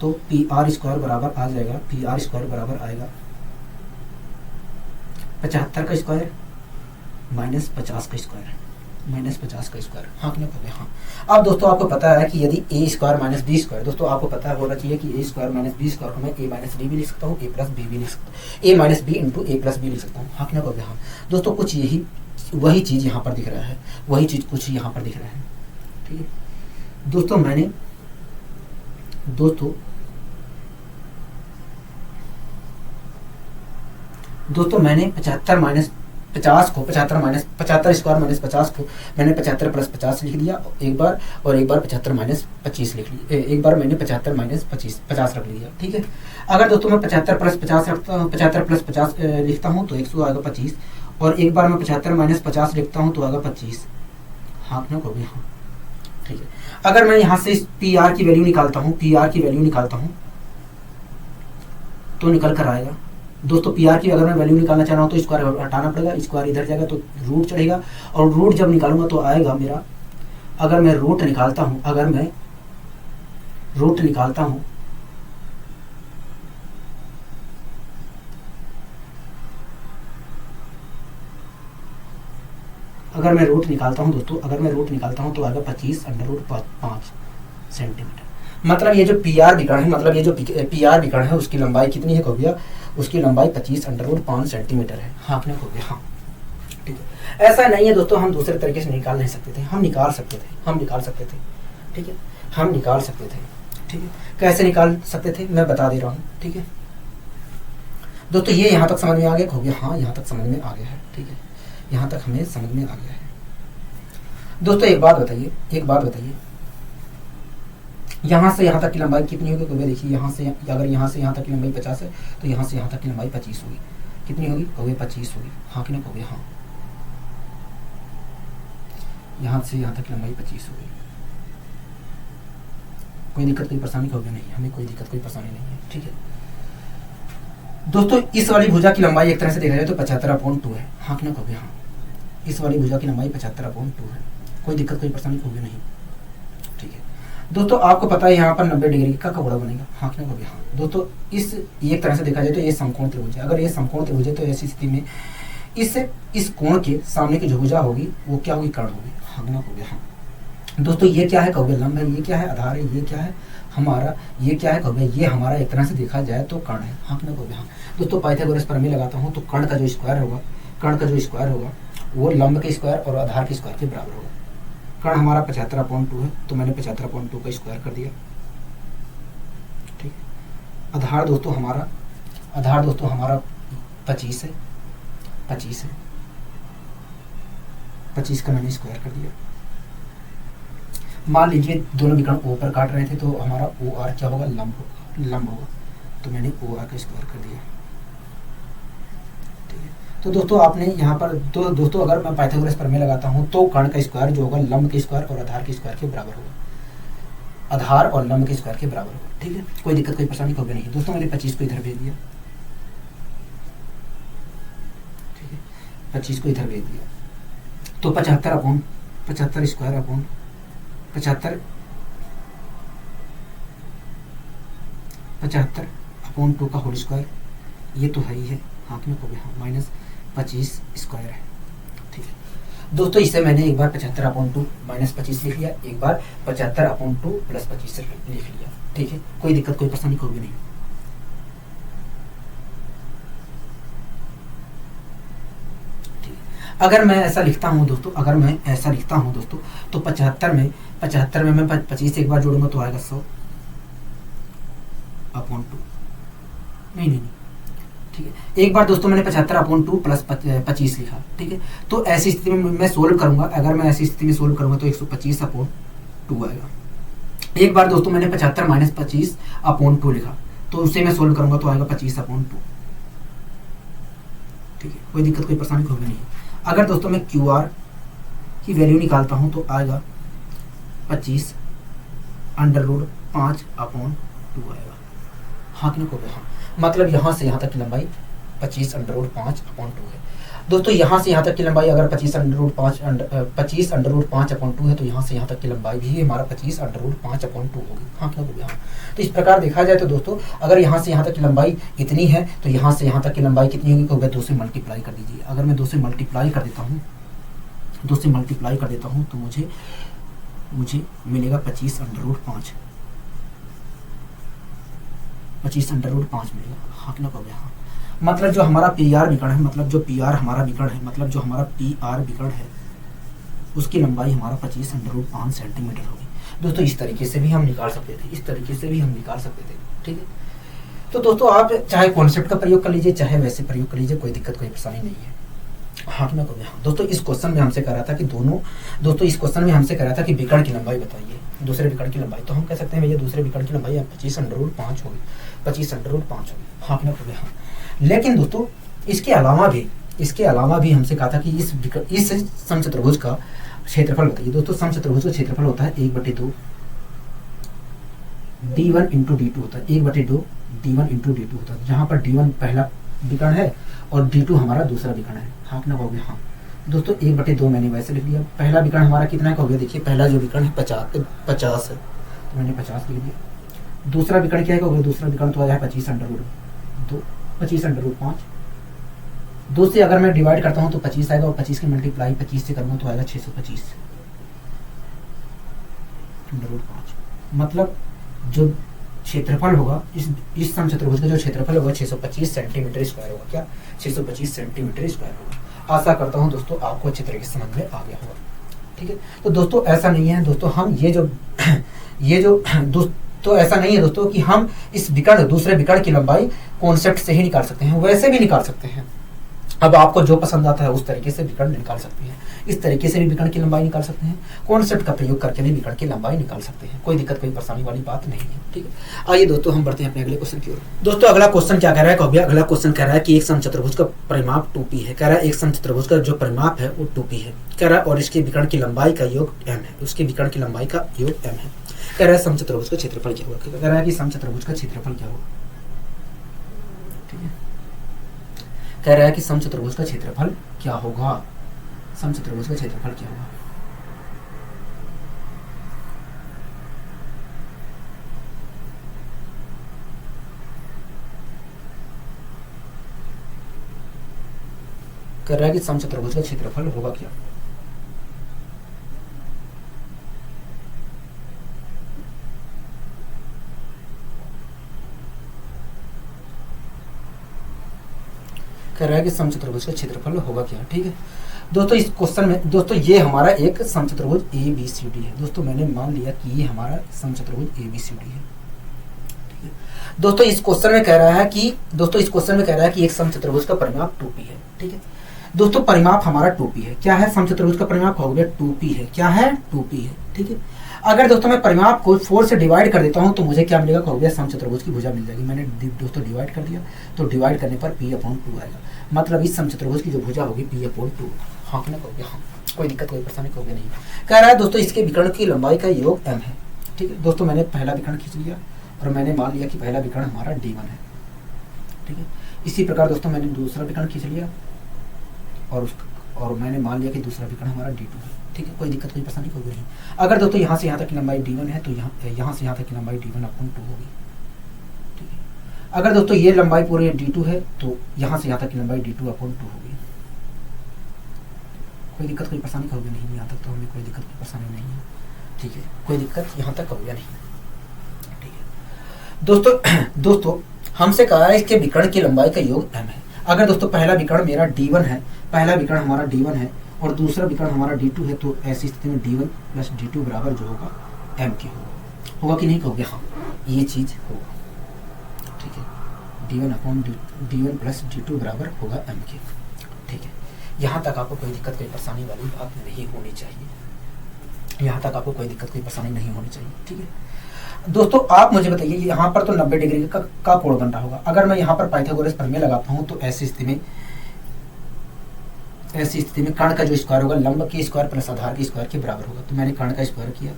तो PR स्क्वायर बराबर आ जाएगा, PR स्क्वायर बराबर आएगा 75 का स्क्वायर माइनस 50 का स्क्वायर, हाँ कि नहीं कहोगे हाँ। अब दोस्तों आपको पता है कि यदि A square minus B square, दोस्तों आपको पता है होना चाहिए कि A square minus B square को मैं A माइनस D भी लिख सकता हूँ, A प्लस B भी लिख सकता हूँ, A minus B into A plus B लिख सकता हूँ। हाँ कि नहीं कहोगे हाँ। दोस्तों कुछ वही चीज़ यहाँ पर दिख रहा है, कुछ यहाँ पर दिख रहा है, ठीक है। दोस्तों मैंने 75 माइनस 50 को 75 माइनस 75 स्क्वायर माइनस 50 को मैंने 75 प्लस 50 लिख दिया एक बार, और एक बार 75 माइनस 25 लिख लिया, एक बार मैंने 75 माइनस 50 रख लिया, ठीक है। अगर दोस्तों मैं 75 प्लस 50 रखता हूँ, 75 प्लस 50 लिखता हूँ तो 100 आएगा 25, और एक बार मैं 75 माइनस 50 लिखता हूँ तो आएगा 25। हाँ ना कहोगे हाँ, ठीक है। अगर मैं यहाँ से इस PR की वैल्यू निकालता हूँ, तो निकल कर आएगा दोस्तों PR की अगर मैं वैल्यू निकालना चाह रहा हूँ तो स्क्वायर हटाना पड़ेगा, स्क्वायर इधर जाएगा तो रूट चढ़ेगा, और रूट जब निकालूंगा तो आएगा मेरा, अगर मैं रूट निकालता हूँ अगर मैं रूट निकालता हूँ दोस्तों, अगर मैं रूट निकालता हूँ तो आएगा 25√5 सेंटीमीटर। मतलब ये जो PR विकर्ण है उसकी लंबाई कितनी है कहोगे? उसकी लंबाई 25√5 सेंटीमीटर है। हाँ आपने कहोगे हाँ, ठीक है। ऐसा नहीं है दोस्तों हम दूसरे तरीके से निकाल नहीं सकते थे, हम निकाल सकते थे, हम निकाल सकते थे, ठीक है, हम निकाल सकते थे, ठीक है। कैसे निकाल सकते थे मैं बता दे रहा हूँ, ठीक है दोस्तों। ये यहाँ तक समझ में आ गया, हो गया, हाँ यहाँ तक समझ में आ गया है, ठीक है, यहाँ तक हमें समझ में आ गया है दोस्तों। एक बात बताइए, एक बात बताइए, यहाँ से यहाँ तक की लंबाई कितनी होगी? कहोगे देखिए यहाँ से, अगर यहाँ से यहाँ तक की लंबाई 50 है तो यहाँ से यहाँ तक की लंबाई 25 होगी। कितनी होगी? कहोगे 25 होगी, हाँ कि ना? कहोगे हाँ। यहाँ से यहाँ तक की लंबाई 25 होगी। कोई दिक्कत कोई परेशानी? कहोगे नहीं, हमें कोई दिक्कत कोई परेशानी नहीं है, ठीक है दोस्तों। इस वाली भुजा की लंबाई एक तरह से देखा जाए तो 75/2 है, हाँ कि ना? कहोगे हाँ। इस वाली भुजा की लंबाई 75/2 है, कोई दिक्कत कोई परेशानी? कहोगे नहीं, ठीक है दोस्तों। आपको पता है यहाँ पर 90 डिग्री का कपड़ा बनेगा, हाँ कि ना? कहोगे हाँ दोस्तों। इस एक तरह से देखा जाए तो ये समकोण त्रिभुज है। अगर ये समकोण त्रिभुज है तो ऐसी स्थिति में इस कोण के सामने की जो भुजा होगी वो क्या होगी? कर्ण होगी, हाँ कि ना? कहोगे हाँ दोस्तों। ये क्या है? कहोगे लंब है। ये क्या है? आधार है। ये क्या है? हमारा, ये क्या है? कहोगे ये हमारा एक तरह से देखा जाए तो कर्ण है, हाँ कि ना? कहोगे हाँ दोस्तों। पाइथागोरस प्रमेय लगाता हूँ तो कर्ण का जो स्क्वायर होगा, कर्ण का जो स्क्वायर होगा वो लंब के स्क्वायर और आधार के स्क्वायर के बराबर होगा। कर्ण हमारा 75/2 है तो मैंने 75/2 का स्क्वायर कर दिया, ठीक। आधार दोस्तों हमारा, आधार दोस्तों हमारा 25 है, 25 है, 25 का मैंने स्क्वायर कर दिया। मान लीजिए दोनों विकर्ण ओ पर काट रहे थे तो हमारा ओ आर क्या होगा? लंब होगा, लंब होगा, तो मैंने ओ आर का स्क्वायर कर दिया, ठीक है। तो दोस्तों आपने यहाँ पर दोस्तों अगर मैं पाइथागोरस प्रमेय लगाता हूँ तो कर्ण का स्क्वायर जो होगा लंब के स्क्वायर और आधार के स्क्वायर के बराबर होगा, आधार और लंब के स्क्वायर के बराबर होगा, ठीक है। कोई दिक्कत कोई परेशानी होगी नहीं दोस्तों। मैंने 25 को इधर भेज दिया, ठीक है, 25 को इधर भेज दिया तो 75 स्क्वायर अपॉन 75/2 का होल स्क्वायर, ये तो है ही है, हाँ कि नहीं? हाँ माइनस 25 स्क्वायर है, ठीक है दोस्तों। इसे मैंने एक बार 75/2 माइनस 25 लिख लिया, एक बार 75/2 प्लस 25 लिख लिया, ठीक है। कोई दिक्कत कोई परेशानी होगी नहीं, ठीक है। अगर मैं ऐसा लिखता हूँ दोस्तों, अगर मैं ऐसा लिखता हूँ दोस्तों तो 75 में मैं 25 एक बार जोड़ूंगा तो आएगा 100/2, नहीं, ठीक है। एक बार दोस्तों मैंने 75/2 प्लस 25 लिखा, ठीक है। तो ऐसी स्थिति में मैं सोल्व करूंगा, अगर मैं ऐसी स्थिति में सोल्व करूंगा तो 125/2 आएगा। एक बार दोस्तों मैंने 75 माइनस 25/2 लिखा तो उसे मैं सोल्व करूंगा तो आएगा 25/2, ठीक है। कोई दिक्कत कोई परेशानी होगी नहीं। अगर दोस्तों मैं क्यू आर की वैल्यू निकालता हूं तो आएगा 25/5/2 आएगा, हाँ कि नहीं? हाँ मतलब यहाँ से यहाँ तक की लंबाई 25/5/2 है दोस्तों। यहाँ से यहाँ तक की लंबाई अगर 25/5/2 है तो यहाँ से यहाँ तक की लंबाई भी हमारा 25/5/2 होगी, हाँ कि नहीं? हाँ तो इस प्रकार देखा जाए तो दोस्तों अगर यहाँ से यहाँ तक की लंबाई इतनी है तो यहाँ से यहाँ तक की लंबाई कितनी होगी? तो 2 से मल्टीप्लाई कर दीजिए। अगर मैं 2 से मल्टीप्लाई कर देता हूँ, 2 से मल्टीप्लाई कर देता हूँ तो मुझे मिलेगा 25/5 मिलेगा, हाँ कि ना? हाँ मतलब जो हमारा पी आर विकर्ण है, मतलब जो पी आर हमारा विकर्ण है, मतलब जो हमारा पी आर विकर्ण है उसकी लंबाई हमारा 25/5 सेंटीमीटर होगी दोस्तों। इस तरीके से भी हम निकाल सकते थे, इस तरीके से भी हम निकाल सकते थे, ठीक है। तो दोस्तों आप चाहे कॉन्सेप्ट का प्रयोग कर लीजिए चाहे वैसे प्रयोग कर लीजिए, कोई दिक्कत कोई परेशानी नहीं है, हाँ कि ना? हाँ दोस्तों इस क्वेश्चन में हमसे कह रहा था कि इस क्वेश्चन में हमसे कह रहा था कि विकर्ण की लंबाई बताइए, दूसरे विकर्ण की लंबाई। तो हम कह सकते हैं भैया दूसरे विकर्ण की लंबाई 25/5 होगी, 25/5 होगी, हाँ कि ना? हाँ लेकिन दोस्तों इसके अलावा भी हमसे कहा था कि इस समचतुर्भुज का क्षेत्रफल बताइए। दोस्तों समचतुर्भुज का क्षेत्रफल होता है 1/2 d1 × d2 होता है, 1/2 d1 × d2 होता है, जहाँ पर d1 पहला विकर्ण है और d2 हमारा दूसरा विकर्ण है, हाँ कि ना? कहोगे हाँ दोस्तों। 1/2 मैंने वैसे लिख दिया। पहला विकर्ण हमारा कितना है? कहोगे देखिए पहला जो विकर्ण है 50 है तो मैंने 50 लिख दिया। दूसरा विकर्ण क्या है? कहोगे दूसरा विकर्ण तो आया है 25/5। 2 से अगर मैं डिवाइड करता हूँ तो 25 आएगा और 25 की मल्टीप्लाई 25 से करूँगा तो आएगा 625/5। मतलब जो क्षेत्रफल होगा इस समचतुर्भुज का जो क्षेत्रफल होगा 625 सेंटीमीटर स्क्वायर होगा, क्या 625 सेंटीमीटर स्क्वायर होगा। आशा करता हूँ दोस्तों आपको अच्छी तरीके से समझ में आ गया होगा। ठीक है, तो दोस्तों ऐसा नहीं है दोस्तों, हम ये जो दोस्तों ऐसा नहीं है दोस्तों कि हम इस विकर्ण दूसरे विकर्ण की लंबाई कॉन्सेप्ट से ही निकाल सकते हैं, वैसे भी निकाल सकते हैं। अब आपको जो पसंद आता है उस तरीके से विकर्ण निकाल सकते हैं, इस तरीके से भी विकर्ण की लंबाई निकाल सकते हैं, कॉन्सेप्ट का प्रयोग करके भी विकर्ण की लंबाई निकाल सकते हैं। कोई दिक्कत कोई परेशानी वाली बात नहीं है। ठीक है, आइए दोस्तों हम बढ़ते हैं अपने अगले क्वेश्चन की ओर। दोस्तों अगला क्वेश्चन क्या कह रहा है, अगला क्वेश्चन कह रहा है कि एक समचतुर्भुज का परिमाप 2p है। कह रहा है एक समचतुर्भुज का जो परिमाप है वो 2p है। कह रहा है और इसके विकर्ण की लंबाई का योग m है, उसके विकर्ण की लंबाई का योग m है। कह रहा है समचतुर्भुज का क्षेत्रफल क्या होगा। कह रहा है कि समचतुर्भुज का क्षेत्रफल क्या होगा। ठीक है, कह रहा है कि समचतुर्भुज का क्षेत्रफल क्या होगा, समचतुर्भुज का क्षेत्रफल क्या होगा। कह रहा है कि समचतुर्भुज का क्षेत्रफल होगा क्या। कह रहा है कि समचतुर्भुज का क्षेत्रफल होगा क्या। ठीक है दोस्तों, इस क्वेश्चन में दोस्तों ये हमारा एक समचतुर्भुज ABCD है। दोस्तों मैंने मान लिया कि ये हमारा समचतुर्भुज ABCD है। ठीक है दोस्तों, इस क्वेश्चन में कह रहा है कि एक समचतुर्भुज का परिमाप 2p है। ठीक है दोस्तों, परिमाप हमारा 2p है। क्या है, समचतुर्भुज का परिमाप हो गया 2p है। क्या है, 2p है। ठीक है, अगर दोस्तों मैं परिमाप को 4 से डिवाइड कर देता हूं तो मुझे क्या मिलेगा, हो गया समचतुर्भुज की भुजा मिल जाएगी। मैंने दोस्तों डिवाइड कर दिया तो डिवाइड करने पर p/2 आएगा, मतलब इस समचतुर्भुज की जो भुजा होगी p/2। हाँ कि ना कहोगे, हाँ कोई दिक्कत कोई परेशानी कहोगे नहीं। कह रहा है दोस्तों इसके विकर्ण की लंबाई का योग m है। ठीक है दोस्तों, मैंने पहला विकर्ण खींच लिया और मैंने मान लिया कि पहला विकर्ण हमारा d1 है। ठीक है, इसी प्रकार दोस्तों मैंने दूसरा विकर्ण खींच लिया और मैंने मान लिया कि दूसरा विकर्ण हमारा d2 है। ठीक है, कोई दिक्कत कोई परेशानी होगी नहीं। अगर दोस्तों यहाँ से यहाँ तक की लंबाई d1 है तो यहाँ से यहाँ तक की लंबाई d1/2 होगी। ठीक है, अगर दोस्तों ये लंबाई पूरी d2 है तो यहाँ से यहाँ तक की लंबाई d2/2 होगी। कोई दिक्कत कोई परेशानी होगी नहीं, यहाँ तक तो हमें कोई दिक्कत कोई परेशानी नहीं है। ठीक है, कोई दिक्कत यहाँ तक होगी नहीं। ठीक है दोस्तों हमसे कहा है इसके विकर्ण की लंबाई का योग m है। अगर दोस्तों पहला विकर्ण मेरा d1 है, पहला विकर्ण हमारा d1 है और दूसरा विकर्ण हमारा d2 है, तो ऐसी स्थिति में d1 प्लस d2 बराबर जो होगा m के होगा कि नहीं कहोगे, हाँ ये चीज होगा। ठीक है, d1 प्लस d2 बराबर होगा m के। ठीक है, यहाँ तक आपको कोई दिक्कत कोई परेशानी वाली बात नहीं होनी चाहिए, यहाँ तक आपको कोई दिक्कत कोई परेशानी नहीं होनी चाहिए। ठीक है दोस्तों, आप मुझे बताइए यहाँ पर तो 90 डिग्री का कोण बन रहा होगा। अगर मैं यहाँ पर पाइथागोरस प्रमेय लगाता हूँ तो ऐसी स्थिति में कर्ण का जो स्क्वायर होगा लंब के स्क्वायर प्लस आधार के स्क्वायर के बराबर होगा। तो मैंने कर्ण का स्क्वायर किया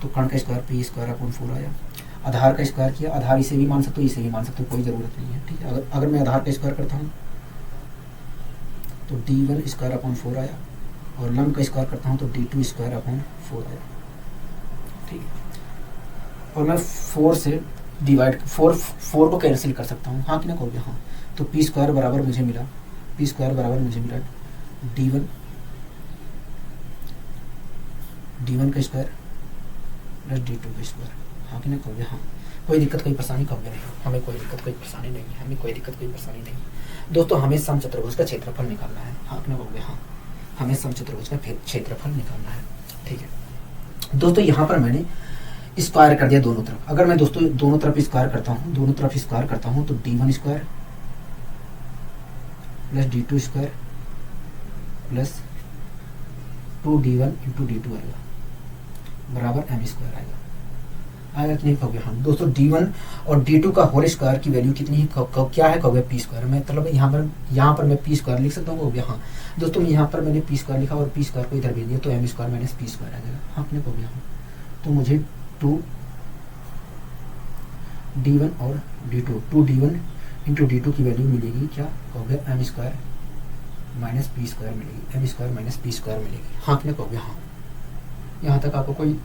तो कर्ण का स्क्वायर p²/4 आया। आधार का स्क्वायर किया, आधार इसे भी मान सकते हो इसे भी मान सकते हो, कोई जरूरत नहीं है। ठीक है, अगर मैं आधार का स्क्वायर करता हूँ तो d1² आया और लंब का स्क्वायर करता हूँ तो d2²/4 आया। ठीक है, और मैं 4 से डिवाइड 4 को कैंसिल कर सकता हूँ, हाँ कि ना कहोगे, हाँ। तो p² बराबर मुझे मिला d1 का स्क्वायर प्लस d2 का स्क्वायर, हाँ कि ना कहोगे, हाँ। कोई दिक्कत कोई परेशानी कहोगे नहीं, हमें कोई दिक्कत कोई परेशानी नहीं है, हमें कोई दिक्कत कोई परेशानी नहीं है। दोस्तों हमें समचतुर्भुज का क्षेत्रफल निकालना है, हाँ कि ना कहोगे, हाँ हमें समचतुर्भुज का क्षेत्रफल निकालना है। ठीक है दोस्तों, यहाँ पर मैंने स्क्वायर कर दिया दोनों तरफ। अगर मैं दोस्तों दोनों तरफ स्क्वायर करता हूँ तो d1² plus d2² plus 2d1 × d2 आएगा बराबर m² आएगा कि नहीं कहोगे, हाँ। दोस्तों d1 और d2 का होल स्क्वायर की वैल्यू कितनी है, क्या है कहोगे, p²। मैं मतलब यहाँ पर मैं p² लिख सकता हूँ कहोगे, हाँ। दोस्तों यहाँ पर मैंने p² लिखा और p² को इधर भेज दिया तो m² - p² आ जाएगा, हाँ कि नहीं कहोगे, हाँ। तो मुझे 2d1 और d2 2d1 × d2 की वैल्यू मिलेगी, क्या कहोगे, m² - p² मिलेगी, m² - p² मिलेगी, हाँ कि नहीं कहोगे, हाँ। यहाँ तक आपको कोई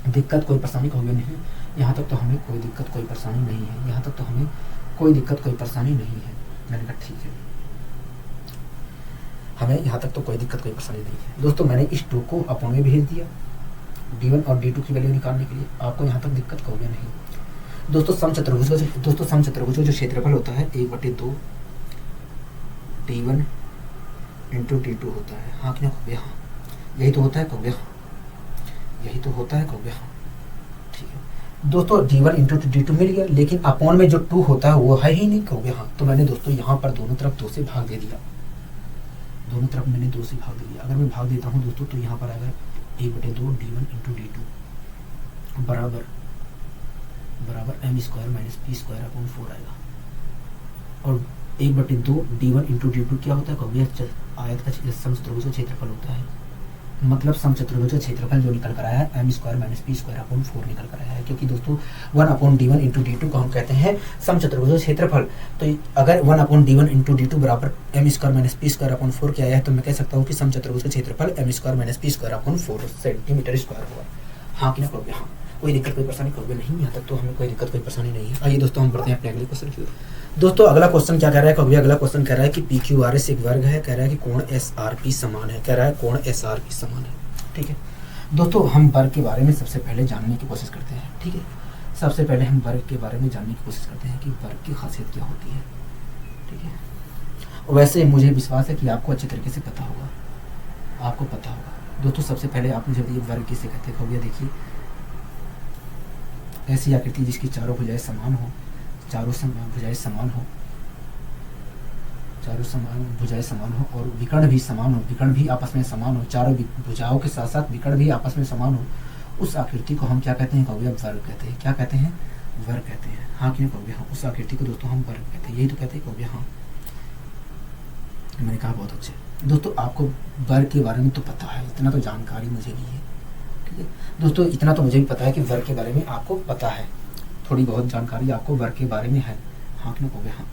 दिक्कत कोई परेशानी कहोगे नहीं, यहाँ तक तो हमें कोई दिक्कत कोई परेशानी नहीं है, यहाँ तक तो हमें कोई दिक्कत कोई परेशानी नहीं है। मैंने कहा ठीक है, हमें यहाँ तक तो कोई दिक्कत कोई परेशानी नहीं है। दोस्तों मैंने इस 2 को अपन में भेज दिया d1 और d2 की वैल्यू निकालने के लिए, आपको यहाँ तक दिक्कत कहोगे नहीं। दोस्तों समचतुर्भुज का जो क्षेत्रफल होता है 1/2 D1 इंटू D2 होता है, हाँ कि ना? हाँ, यही तो होता है कहोगे, हाँ यही तो होता है कहोगे, हाँ ठीक है दोस्तों। D1 इंटू D2 मिल गया, लेकिन अपॉन में जो 2 होता है वो है ही नहीं कहोगे, हाँ। तो मैंने दोस्तों यहाँ पर दोनों तरफ 2 से भाग दे दिया, दोनों तरफ मैंने 2 से भाग दे दिया। अगर मैं भाग देता हूँ दोस्तों तो यहाँ पर आएगा 1/2 D1 इंटू D2 बराबर m² माइनस p² अपॉन 4 आएगा। और 1/2 D1 इंटू D2 क्या होता है कहोगे? आयत का समचतुर्भुज का क्षेत्रफल होता है, मतलब समचतुर्भुज का क्षेत्रफल जो निकल कर आया है m² माइनस p² अपॉन 4 निकल कर आया है, क्योंकि दोस्तों 1/D1 इंटू D2 को हम कहते हैं समचतुर्भुज का क्षेत्रफल। तो अगर 1/D1 इंटू D2 बराबर m² माइनस p² अपॉन 4 क्या आया है, तो मैं कह सकता हूँ कि समचतुर्भुज का क्षेत्रफल m² minus p² upon 4 centimetre square होगा, हाँ कि ना कहोगे? हाँ। कोई दिक्कत कोई परेशानी कहोगे? नहीं, यहाँ तक तो हमें कोई दिक्कत कोई परेशानी नहीं है। आइए दोस्तों हम बढ़ते हैं अपने अगले क्वेश्चन की ओर। दोस्तों अगला क्वेश्चन क्या कह रहा है कहोगे? अगला क्वेश्चन कह रहा है कि PQRS एक वर्ग है, कह रहा है कि कोण SRP समान है, कह रहा है कोण SRP समान है, ठीक है दोस्तों। हम वर्ग के बारे में सबसे पहले जानने की कोशिश करते हैं, ठीक है। सबसे पहले हम वर्ग के बारे में जानने की कोशिश करते हैं कि वर्ग की खासियत क्या होती है, ठीक है। वैसे मुझे विश्वास है कि आपको अच्छे तरीके से पता होगा, आपको पता होगा दोस्तों। सबसे पहले आप मुझे बताइए वर्ग किसे कहते हैं कहोगे? देखिए ऐसी आकृति जिसकी चारों भुजाएं समान हो, चारों भुजाएं समान हो, चारों भुजाएं समान हो और विकर्ण भी समान हो, विकर्ण भी आपस में समान हो, चारों भुजाओं के साथ साथ विकर्ण भी आपस में समान हो, उस आकृति को हम क्या कहते हैं कहोगे? वर्ग कहते हैं। क्या कहते हैं? वर्ग कहते हैं, हाँ क्यों कहोगे? हाँ। उस आकृति को दोस्तों हम वर्ग कहते हैं, यही तो कहते हैं कहोगे, हाँ। मैंने कहा बहुत अच्छे दोस्तों, आपको वर्ग के बारे में तो पता है, इतना तो जानकारी मुझे भी है, ठीक है दोस्तों। इतना तो मुझे भी पता है कि वर्ग के बारे में आपको पता है, थोड़ी बहुत जानकारी आपको वर्ग के बारे में है, हाँ क्यों कहोगे? हाँ।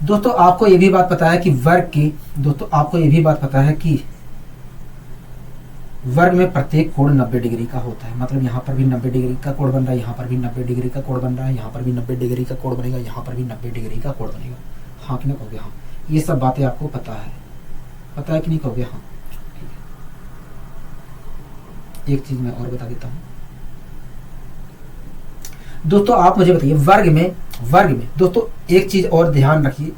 दोस्तों आपको ये भी बात पता है कि वर्ग की, दोस्तों आपको ये भी बात पता है कि वर्ग में प्रत्येक कोण 90 डिग्री का होता है, मतलब यहाँ पर भी 90 डिग्री का कोण बन रहा है, यहाँ पर भी 90 डिग्री का कोण बन रहा है, यहाँ पर भी 90 डिग्री का कोण बनेगा, यहाँ पर भी 90 डिग्री का कोण बनेगा, हाँ कि नहीं कहोगे? हाँ। ये सब बातें आपको पता है, पता है कि नहीं कहोगे? हाँ ठीक है। एक चीज मैं और बता देता हूँ दोस्तों, आप मुझे बताइए वर्ग में दोस्तों एक चीज और ध्यान रखिए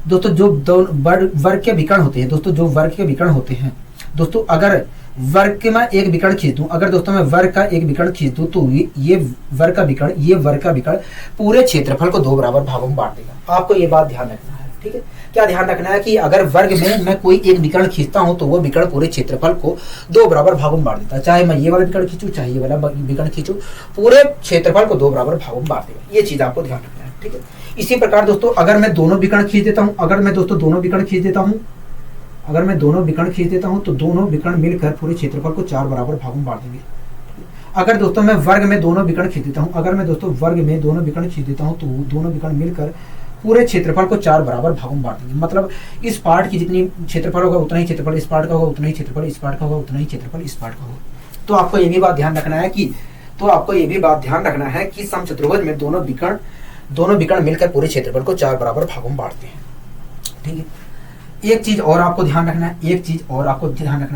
दोस्तों, जो वर्ग के विकर्ण होते हैं दोस्तों, जो वर्ग के विकर्ण होते हैं दोस्तों, अगर वर्ग के मैं एक विकर्ण खींच दूं, अगर दोस्तों मैं वर्ग का एक विकर्ण खींच दूं तो ये वर्ग का विकर्ण पूरे क्षेत्रफल को 2 बराबर भागों में बांट देगा। आपको ये बात ध्यान रखना है, ठीक है। क्या ध्यान रखना है कि अगर वर्ग में मैं कोई एक विकर्ण खींचता हूं तो वो विकर्ण पूरे क्षेत्रफल को 2 बराबर भागों में बांट देता है। चाहे मैं ये वाला विकर्ण खींचूं, चाहे ये वाला विकर्ण खींचूं, पूरे क्षेत्रफल को 2 बराबर भागों में बांट देगा। ये चीज आपको ध्यान रखना है, ठीक है। इसी प्रकार दोस्तों अगर मैं दोनों विकर्ण खींच देता हूं, अगर मैं दोस्तों दोनों विकर्ण खींच देता हूं तो दोनों विकर्ण मिलकर पूरे क्षेत्रफल को 4 बराबर भागों में बांट देंगे। अगर दोस्तों मैं वर्ग में दोनों विकर्ण खींच देता हूं, तो दोनों विकर्ण मिलकर पूरे क्षेत्रफल को 4 बराबर भागों में बांट देंगे। मतलब इस पार्ट की जितनी क्षेत्रफल होगा उतना ही क्षेत्रफल इस पार्ट का होगा, उतना ही क्षेत्रफल इस पार्ट का होगा, उतना ही क्षेत्रफल इस पार्ट का होगा। तो आपको ये भी बात ध्यान रखना है कि समचतुर्भुज में दोनों विकर्ण मिलकर पूरे क्षेत्रफल को 4 बराबर भागों में बांटते हैं, ठीक है। एक चीज और आपको ध्यान रखना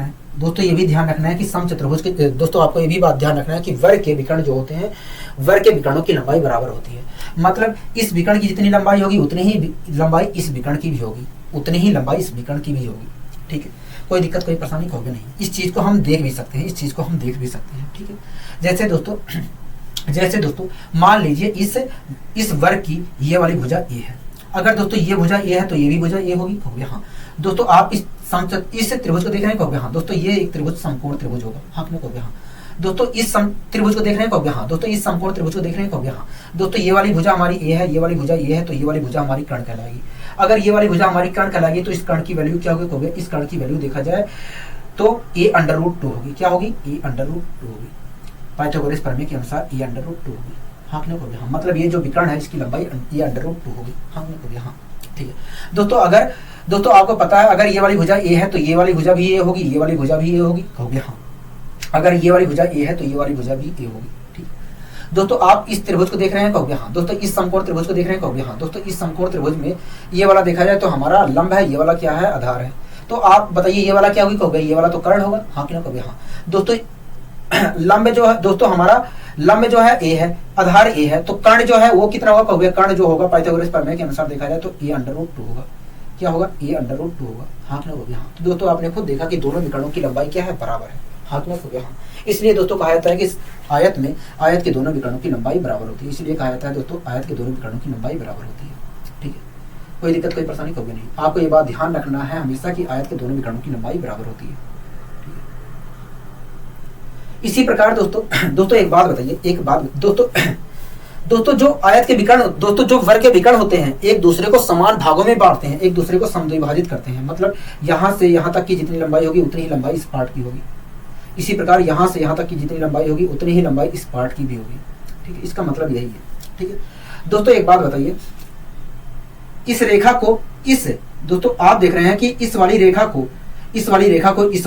है दोस्तों, ये भी ध्यान रखना है कि समचतुर्भुज के दोस्तों आपको ये भी बात ध्यान रखना है कि वर्ग के विकर्ण जो होते हैं, वर्ग के विकर्णों की लंबाई बराबर होती है। मतलब इस विकर्ण की जितनी लंबाई होगी उतनी ही लंबाई इस विकर्ण की भी होगी, ठीक है। कोई दिक्कत कोई परेशानी कहोगे नहीं। इस चीज को हम देख भी सकते हैं, ठीक है। जैसे दोस्तों मान लीजिए इस वर्ग की ये वाली भुजा ए है। अगर दोस्तों ये भुजा ए है तो ये भी भुजा ए होगी, कहोगे हाँ। दोस्तों आप इस त्रिभुज को देख रहे हैं, कहोगे हाँ। दोस्तों ये एक त्रिभुज समकोण त्रिभुज होगा, हाँ कहोगे हाँ। दोस्तों इस त्रिभुज को देख रहे हैं, कहोगे हाँ। दोस्तों इस समकोण त्रिभुज को देख रहे हैं, कहोगे हाँ। दोस्तों ये वाली भुजा हमारी ए है, ये वाली भुजा ए है, तो ये वाली भुजा हमारी कर्ण कहलाएगी। अगर ये वाली भुजा हमारी कर्ण कहलाएगी तो इस कर्ण की वैल्यू क्या होगी, कहोगे इस कर्ण की वैल्यू देखा जाए तो a√2 होगी। क्या होगी? a√2 होगी। पाइथागोरस प्रमेय के अनुसार a√2 होगी, हाँ क्यों कहोगे हाँ। मतलब ये जो विकर्ण है इसकी लंबाई a√2 होगी, हाँ क्यों कहोगे हाँ, ठीक है। दोस्तों आपको पता है अगर ये वाली भुजा ए है तो ये वाली भुजा भी ए होगी, ये वाली भुजा भी ए होगी, कहोगे हाँ। अगर ये वाली भुजा ए है तो ये वाली भुजा भी ए होगी, ठीक है। दोस्तों आप इस त्रिभुज को देख रहे हैं, कहोगे हाँ। दोस्तों इस समकोण त्रिभुज को देख रहे हैं, कहोगे हाँ। दोस्तों इस समकोण त्रिभुज में ये वाला देखा जाए तो हमारा लंब है, ये वाला क्या है? आधार है। तो आप बताइए ये वाला क्या होगी, कहोगे ये वाला तो कर्ण होगा, हाँ क्यों कहोगे हाँ। दोस्तों लंब जो है दोस्तों हमारा, लंब जो है ए है, आधार ए है, तो कर्ण जो है वो कितना होगा कहोगे, कर्ण जो होगा पाइथागोरस प्रमेय के अनुसार देखा जाए तो ए अंडर रूट 2 होगा। क्या होगा, ए अंडर रूट 2 होगा। हाँ कि ना कहोगे हाँ। तो दोस्तों आपने खुद देखा कि दोनों विकर्णों की लंबाई क्या है, बराबर है। हाँ कि ना कहोगे हाँ। इसलिए दोस्तों कहा जाता है कि इस आयत में आयत के दोनों विकर्णों की लंबाई बराबर होती है, इसलिए कहा जाता है दोस्तों आयत के दोनों विकर्णों की लंबाई बराबर होती है। ठीक है, कोई दिक्कत कोई परेशानी कभी नहीं। आपको ये बात ध्यान रखना है हमेशा कि आयत के दोनों विकर्णों की लंबाई बराबर होती है। ठीक है, इसी प्रकार दोस्तों एक बात बताइए, एक बात दोस्तों जो आयत के विकर्ण, दोस्तों जो वर्ग के विकर्ण होते हैं एक दूसरे को समान भागों में बांटते हैं, एक दूसरे को समद्विभाजित करते हैं। मतलब यहां से यहां तक की जितनी लंबाई होगी उतनी ही लंबाई इस पार्ट की होगी। इसी प्रकार यहां से यहां तक की जितनी लंबाई होगी उतनी ही लंबाई इस पार्ट की भी होगी। ठीक है, इसका मतलब यही है। ठीक है दोस्तों, एक बात बताइए, इस रेखा को दोस्तों आप देख रहे हैं कि इस वाली रेखा को इस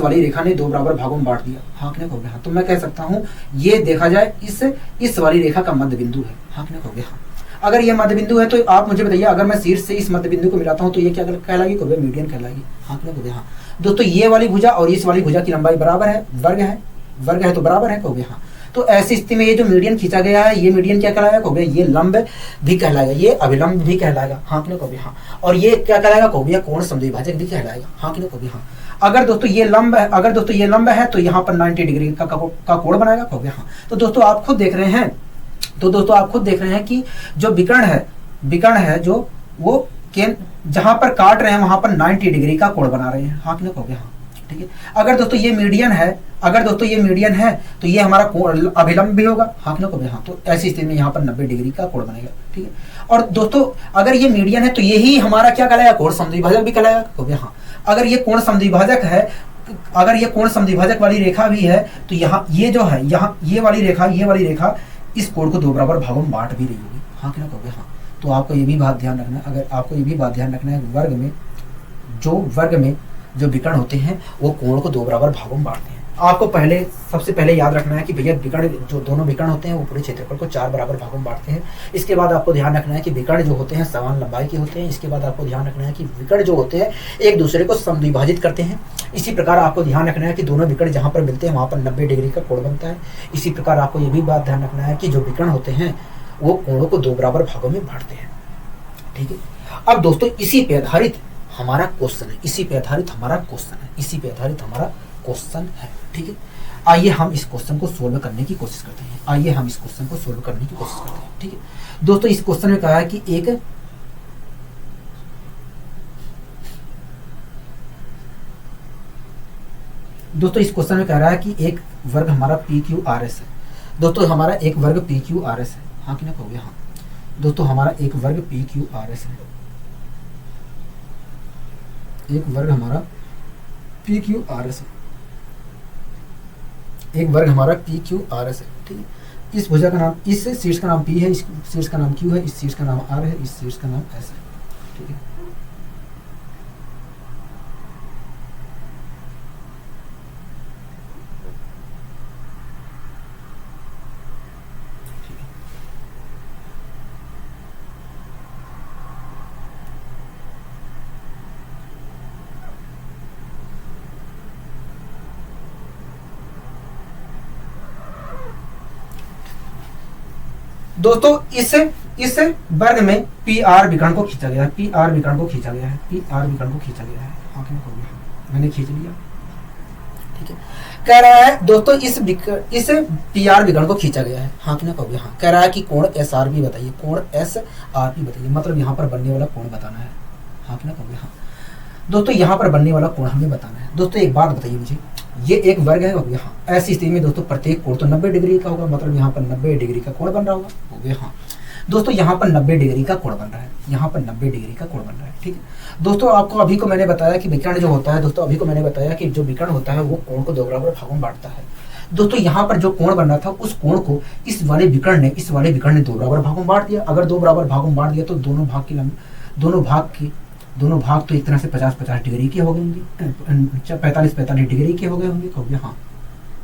वाली रेखा ने 2 बराबर भागों में बांट दिया। हाँ कि नहीं कहोगे हाँ। तो मैं कह सकता हूं ये देखा जाए इस वाली रेखा का मध्य बिंदु है। हाँ कि नहीं कहोगे हाँ। अगर ये मध्य बिंदु है तो आप मुझे बताइए, अगर मैं शीर्ष से इस मध्य बिंदु को मिलाता हूं तो ये क्या कहलाएगी कहोगे, मीडियन कहलाएगी। हाँ कि नहीं कहोगे हाँ। दोस्तों ये वाली भुजा और इस वाली भुजा की लंबाई बराबर है, वर्ग है तो बराबर है कहोगे हाँ। तो ऐसी स्थिति में ये जो मीडियन खींचा गया है ये मीडियन क्या कहलाएगा कहोगे, ये लंब भी कहलाएगा, ये अभिलंब भी कहलाएगा। हाँ कि नहीं कहोगे हाँ। और ये क्या कहलाएगा कहोगे, कोण समद्विभाजक भी कहलाएगा। हाँ कि नहीं कहोगे हाँ। अगर दोस्तों ये लंब है, तो यहाँ पर 90 डिग्री का कोण बनाएगा कहोगे हाँ। तो दोस्तों आप खुद देख रहे हैं कि जो विकर्ण है जो वो जहां पर काट रहे हैं वहां पर 90 डिग्री का कोण बना रहे हैं। हाँ कि नहीं कहोगे हाँ। ठीक है, अगर दोस्तों ये मीडियन है तो ये हमारा कोण अभिलंब भी होगा। हाँ कि नहीं कहोगे हाँ। तो ऐसी स्थिति में यहाँ पर 90 डिग्री का कोण बनेगा। ठीक है, और दोस्तों अगर ये मीडियन है तो यही हमारा क्या कहलाएगा, कोण समद्विभाजक भी कहलाएगा कहोगे हाँ। अगर ये कोण समद्विभाजक है, अगर ये कोण समद्विभाजक वाली रेखा भी है तो यहाँ ये जो है, यहाँ ये वाली रेखा इस कोण को 2 बराबर भागों में बांट भी रही होगी। हाँ कि नहीं कहोगे हाँ। तो आपको ये भी बात ध्यान रखना है, अगर आपको ये भी बात ध्यान रखना है, वर्ग में जो विकर्ण होते हैं वो कोण को 2 बराबर भागों में बांटते हैं। आपको सबसे पहले याद रखना है कि भैया विकर्ण जो दोनों विकर्ण होते हैं वो पूरे क्षेत्रफल को 4 बराबर भागों में बांटते हैं। इसके बाद आपको ध्यान रखना है कि विकर्ण जो होते हैं समान लंबाई के होते हैं। इसके बाद आपको ध्यान रखना है कि विकर्ण जो होते हैं एक दूसरे को समद्विभाजित करते हैं। इसी प्रकार आपको ध्यान रखना है कि दोनों विकर्ण जहाँ पर मिलते हैं वहाँ पर 90 डिग्री का कोण बनता है। इसी प्रकार आपको ये भी बात ध्यान रखना है कि जो विकर्ण होते हैं वो कोणों को 2 बराबर भागों में बांटते हैं। ठीक है, अब दोस्तों इसी पे आधारित हमारा क्वेश्चन है। ठीक है, आइए हम इस क्वेश्चन को सोल्व करने की कोशिश करते हैं। ठीक है दोस्तों, इस क्वेश्चन में कहा है कि एक कह रहा है कि एक वर्ग हमारा PQRS है। दोस्तों हमारा एक वर्ग PQRS है। हाँ कि ना कहोगे हाँ। दोस्तों हमारा एक वर्ग PQRS है, एक वर्ग हमारा PQRS है। ठीक है, इस भुजा का नाम, इस शीर्ष का नाम P है, इस शीर्ष का नाम Q है, इस शीर्ष का नाम R है, इस शीर्ष का नाम S है। ठीक है, दोस्तों इस वर्ग में PR विकर्ण को खींचा गया है। हाँ कि नहीं, मैंने खींच लिया। ठीक है, कह रहा है दोस्तों इस PR विकर्ण को खींचा गया है। हाँ कि नहीं कहोगे हाँ। कह रहा है कि कोण SRP बताइए, मतलब यहाँ पर बनने वाला कोण बताना है। हाँ कि नहीं कहोगे हाँ। दोस्तों यहाँ पर बनने वाला कोण हमें बताना है। दोस्तों एक बात बताइए मुझे, ये एक वर्ग है हो गया हाँ। ऐसी स्थिति में दोस्तों प्रत्येक कोण तो 90 डिग्री का होगा, मतलब यहाँ पर 90 डिग्री का कोण बन रहा होगा हो गया हाँ। दोस्तों यहाँ पर 90 डिग्री का कोण बन रहा है, ठीक है दोस्तों। आपको अभी को मैंने बताया कि विकर्ण जो होता है, दोस्तों अभी को मैंने बताया कि जो विकर्ण होता है वो कोण को 2 बराबर भागों में बांटता है। दोस्तों यहाँ पर जो कोण बन रहा था उस कोण को इस वाले विकर्ण ने 2 बराबर भागों में बांट दिया। अगर 2 बराबर भागों में बांट दिया तो दोनों भाग तो एक तरह से 50-50 डिग्री के हो गए होंगे, 45-45 डिग्री के हो गए होंगे हाँ।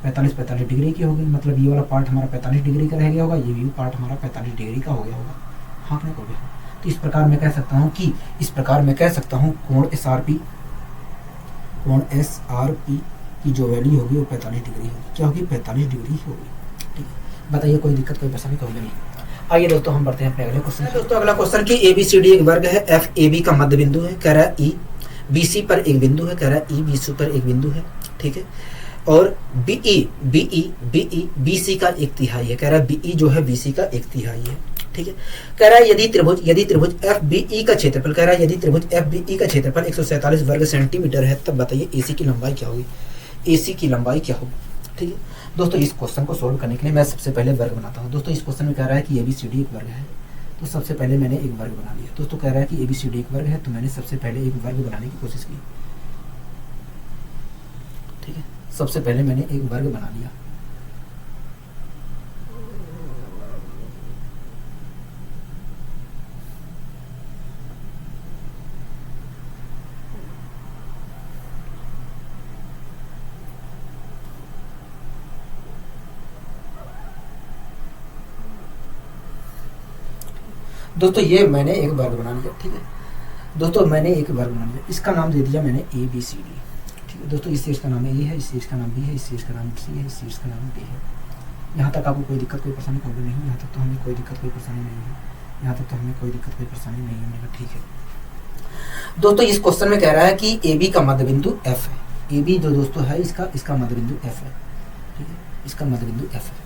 45-45 डिग्री के हो गए, मतलब ये वाला पार्ट हमारा 45 डिग्री का रह गया होगा, ये भी पार्ट हमारा 45 डिग्री का हो गया होगा। हाँ नहीं हो गया। तो इस प्रकार मैं कह सकता हूँ कोण SRP की जो वैल्यू होगी वो 45 डिग्री होगी। क्या होगी? 45 डिग्री होगी। ठीक है, बताइए कोई दिक्कत कोई परेशानी होगी नहीं। आइए दोस्तों हम बढ़ते हैं अपने अगले क्वेश्चन। दोस्तों अगला क्वेश्चन कि ABCD एक वर्ग है, FAB का मध्य बिंदु है, कह रहा है EBC पर एक बिंदु है, कह रहा है EBC पर एक बिंदु है। ठीक है, और BE BC का एक तिहाई है, कह रहा है BE जो है BC का एक तिहाई है। ठीक है, कह रहा है यदि त्रिभुज FBE का क्षेत्रफल, कह रहा है यदि त्रिभुज FBE का क्षेत्रफल 147 वर्ग सेंटीमीटर है, तब बताइए AC की लंबाई क्या होगी? AC की लंबाई क्या होगी? ठीक है दोस्तों, इस क्वेश्चन को सोल्व करने के लिए मैं सबसे पहले वर्ग बनाता हूँ। दोस्तों इस क्वेश्चन में कह रहा है कि ABCD एक वर्ग है, तो सबसे पहले मैंने एक वर्ग बना लिया। दोस्तों कह रहा है कि ABCD एक वर्ग है, तो मैंने सबसे पहले एक वर्ग बनाने की कोशिश की। ठीक है, सबसे पहले मैंने एक वर्ग बना लिया। दोस्तों ये मैंने एक वर्ग बना लिया। ठीक है दोस्तों, मैंने एक वर्ग बना लिया, इसका नाम दे दिया मैंने ABCD। ठीक है दोस्तों, इस चीज़ का नाम A है, इस चीज़ का नाम B है, इस चीज़ का नाम C है, इस चीज़ का नाम D है। यहाँ तक आपको कोई दिक्कत कोई परेशानी होगी नहीं? यहाँ तक तो हमें कोई दिक्कत कोई परेशानी नहीं है। यहाँ तक तो हमें कोई दिक्कत कोई परेशानी नहीं है। मैंने कहा ठीक है। दोस्तों इस क्वेश्चन में कह रहा है कि AB का मध्य बिंदु F है। AB जो दोस्तों है इसका मध्य बिंदु F है। ठीक है, इसका मध्य बिंदु F है।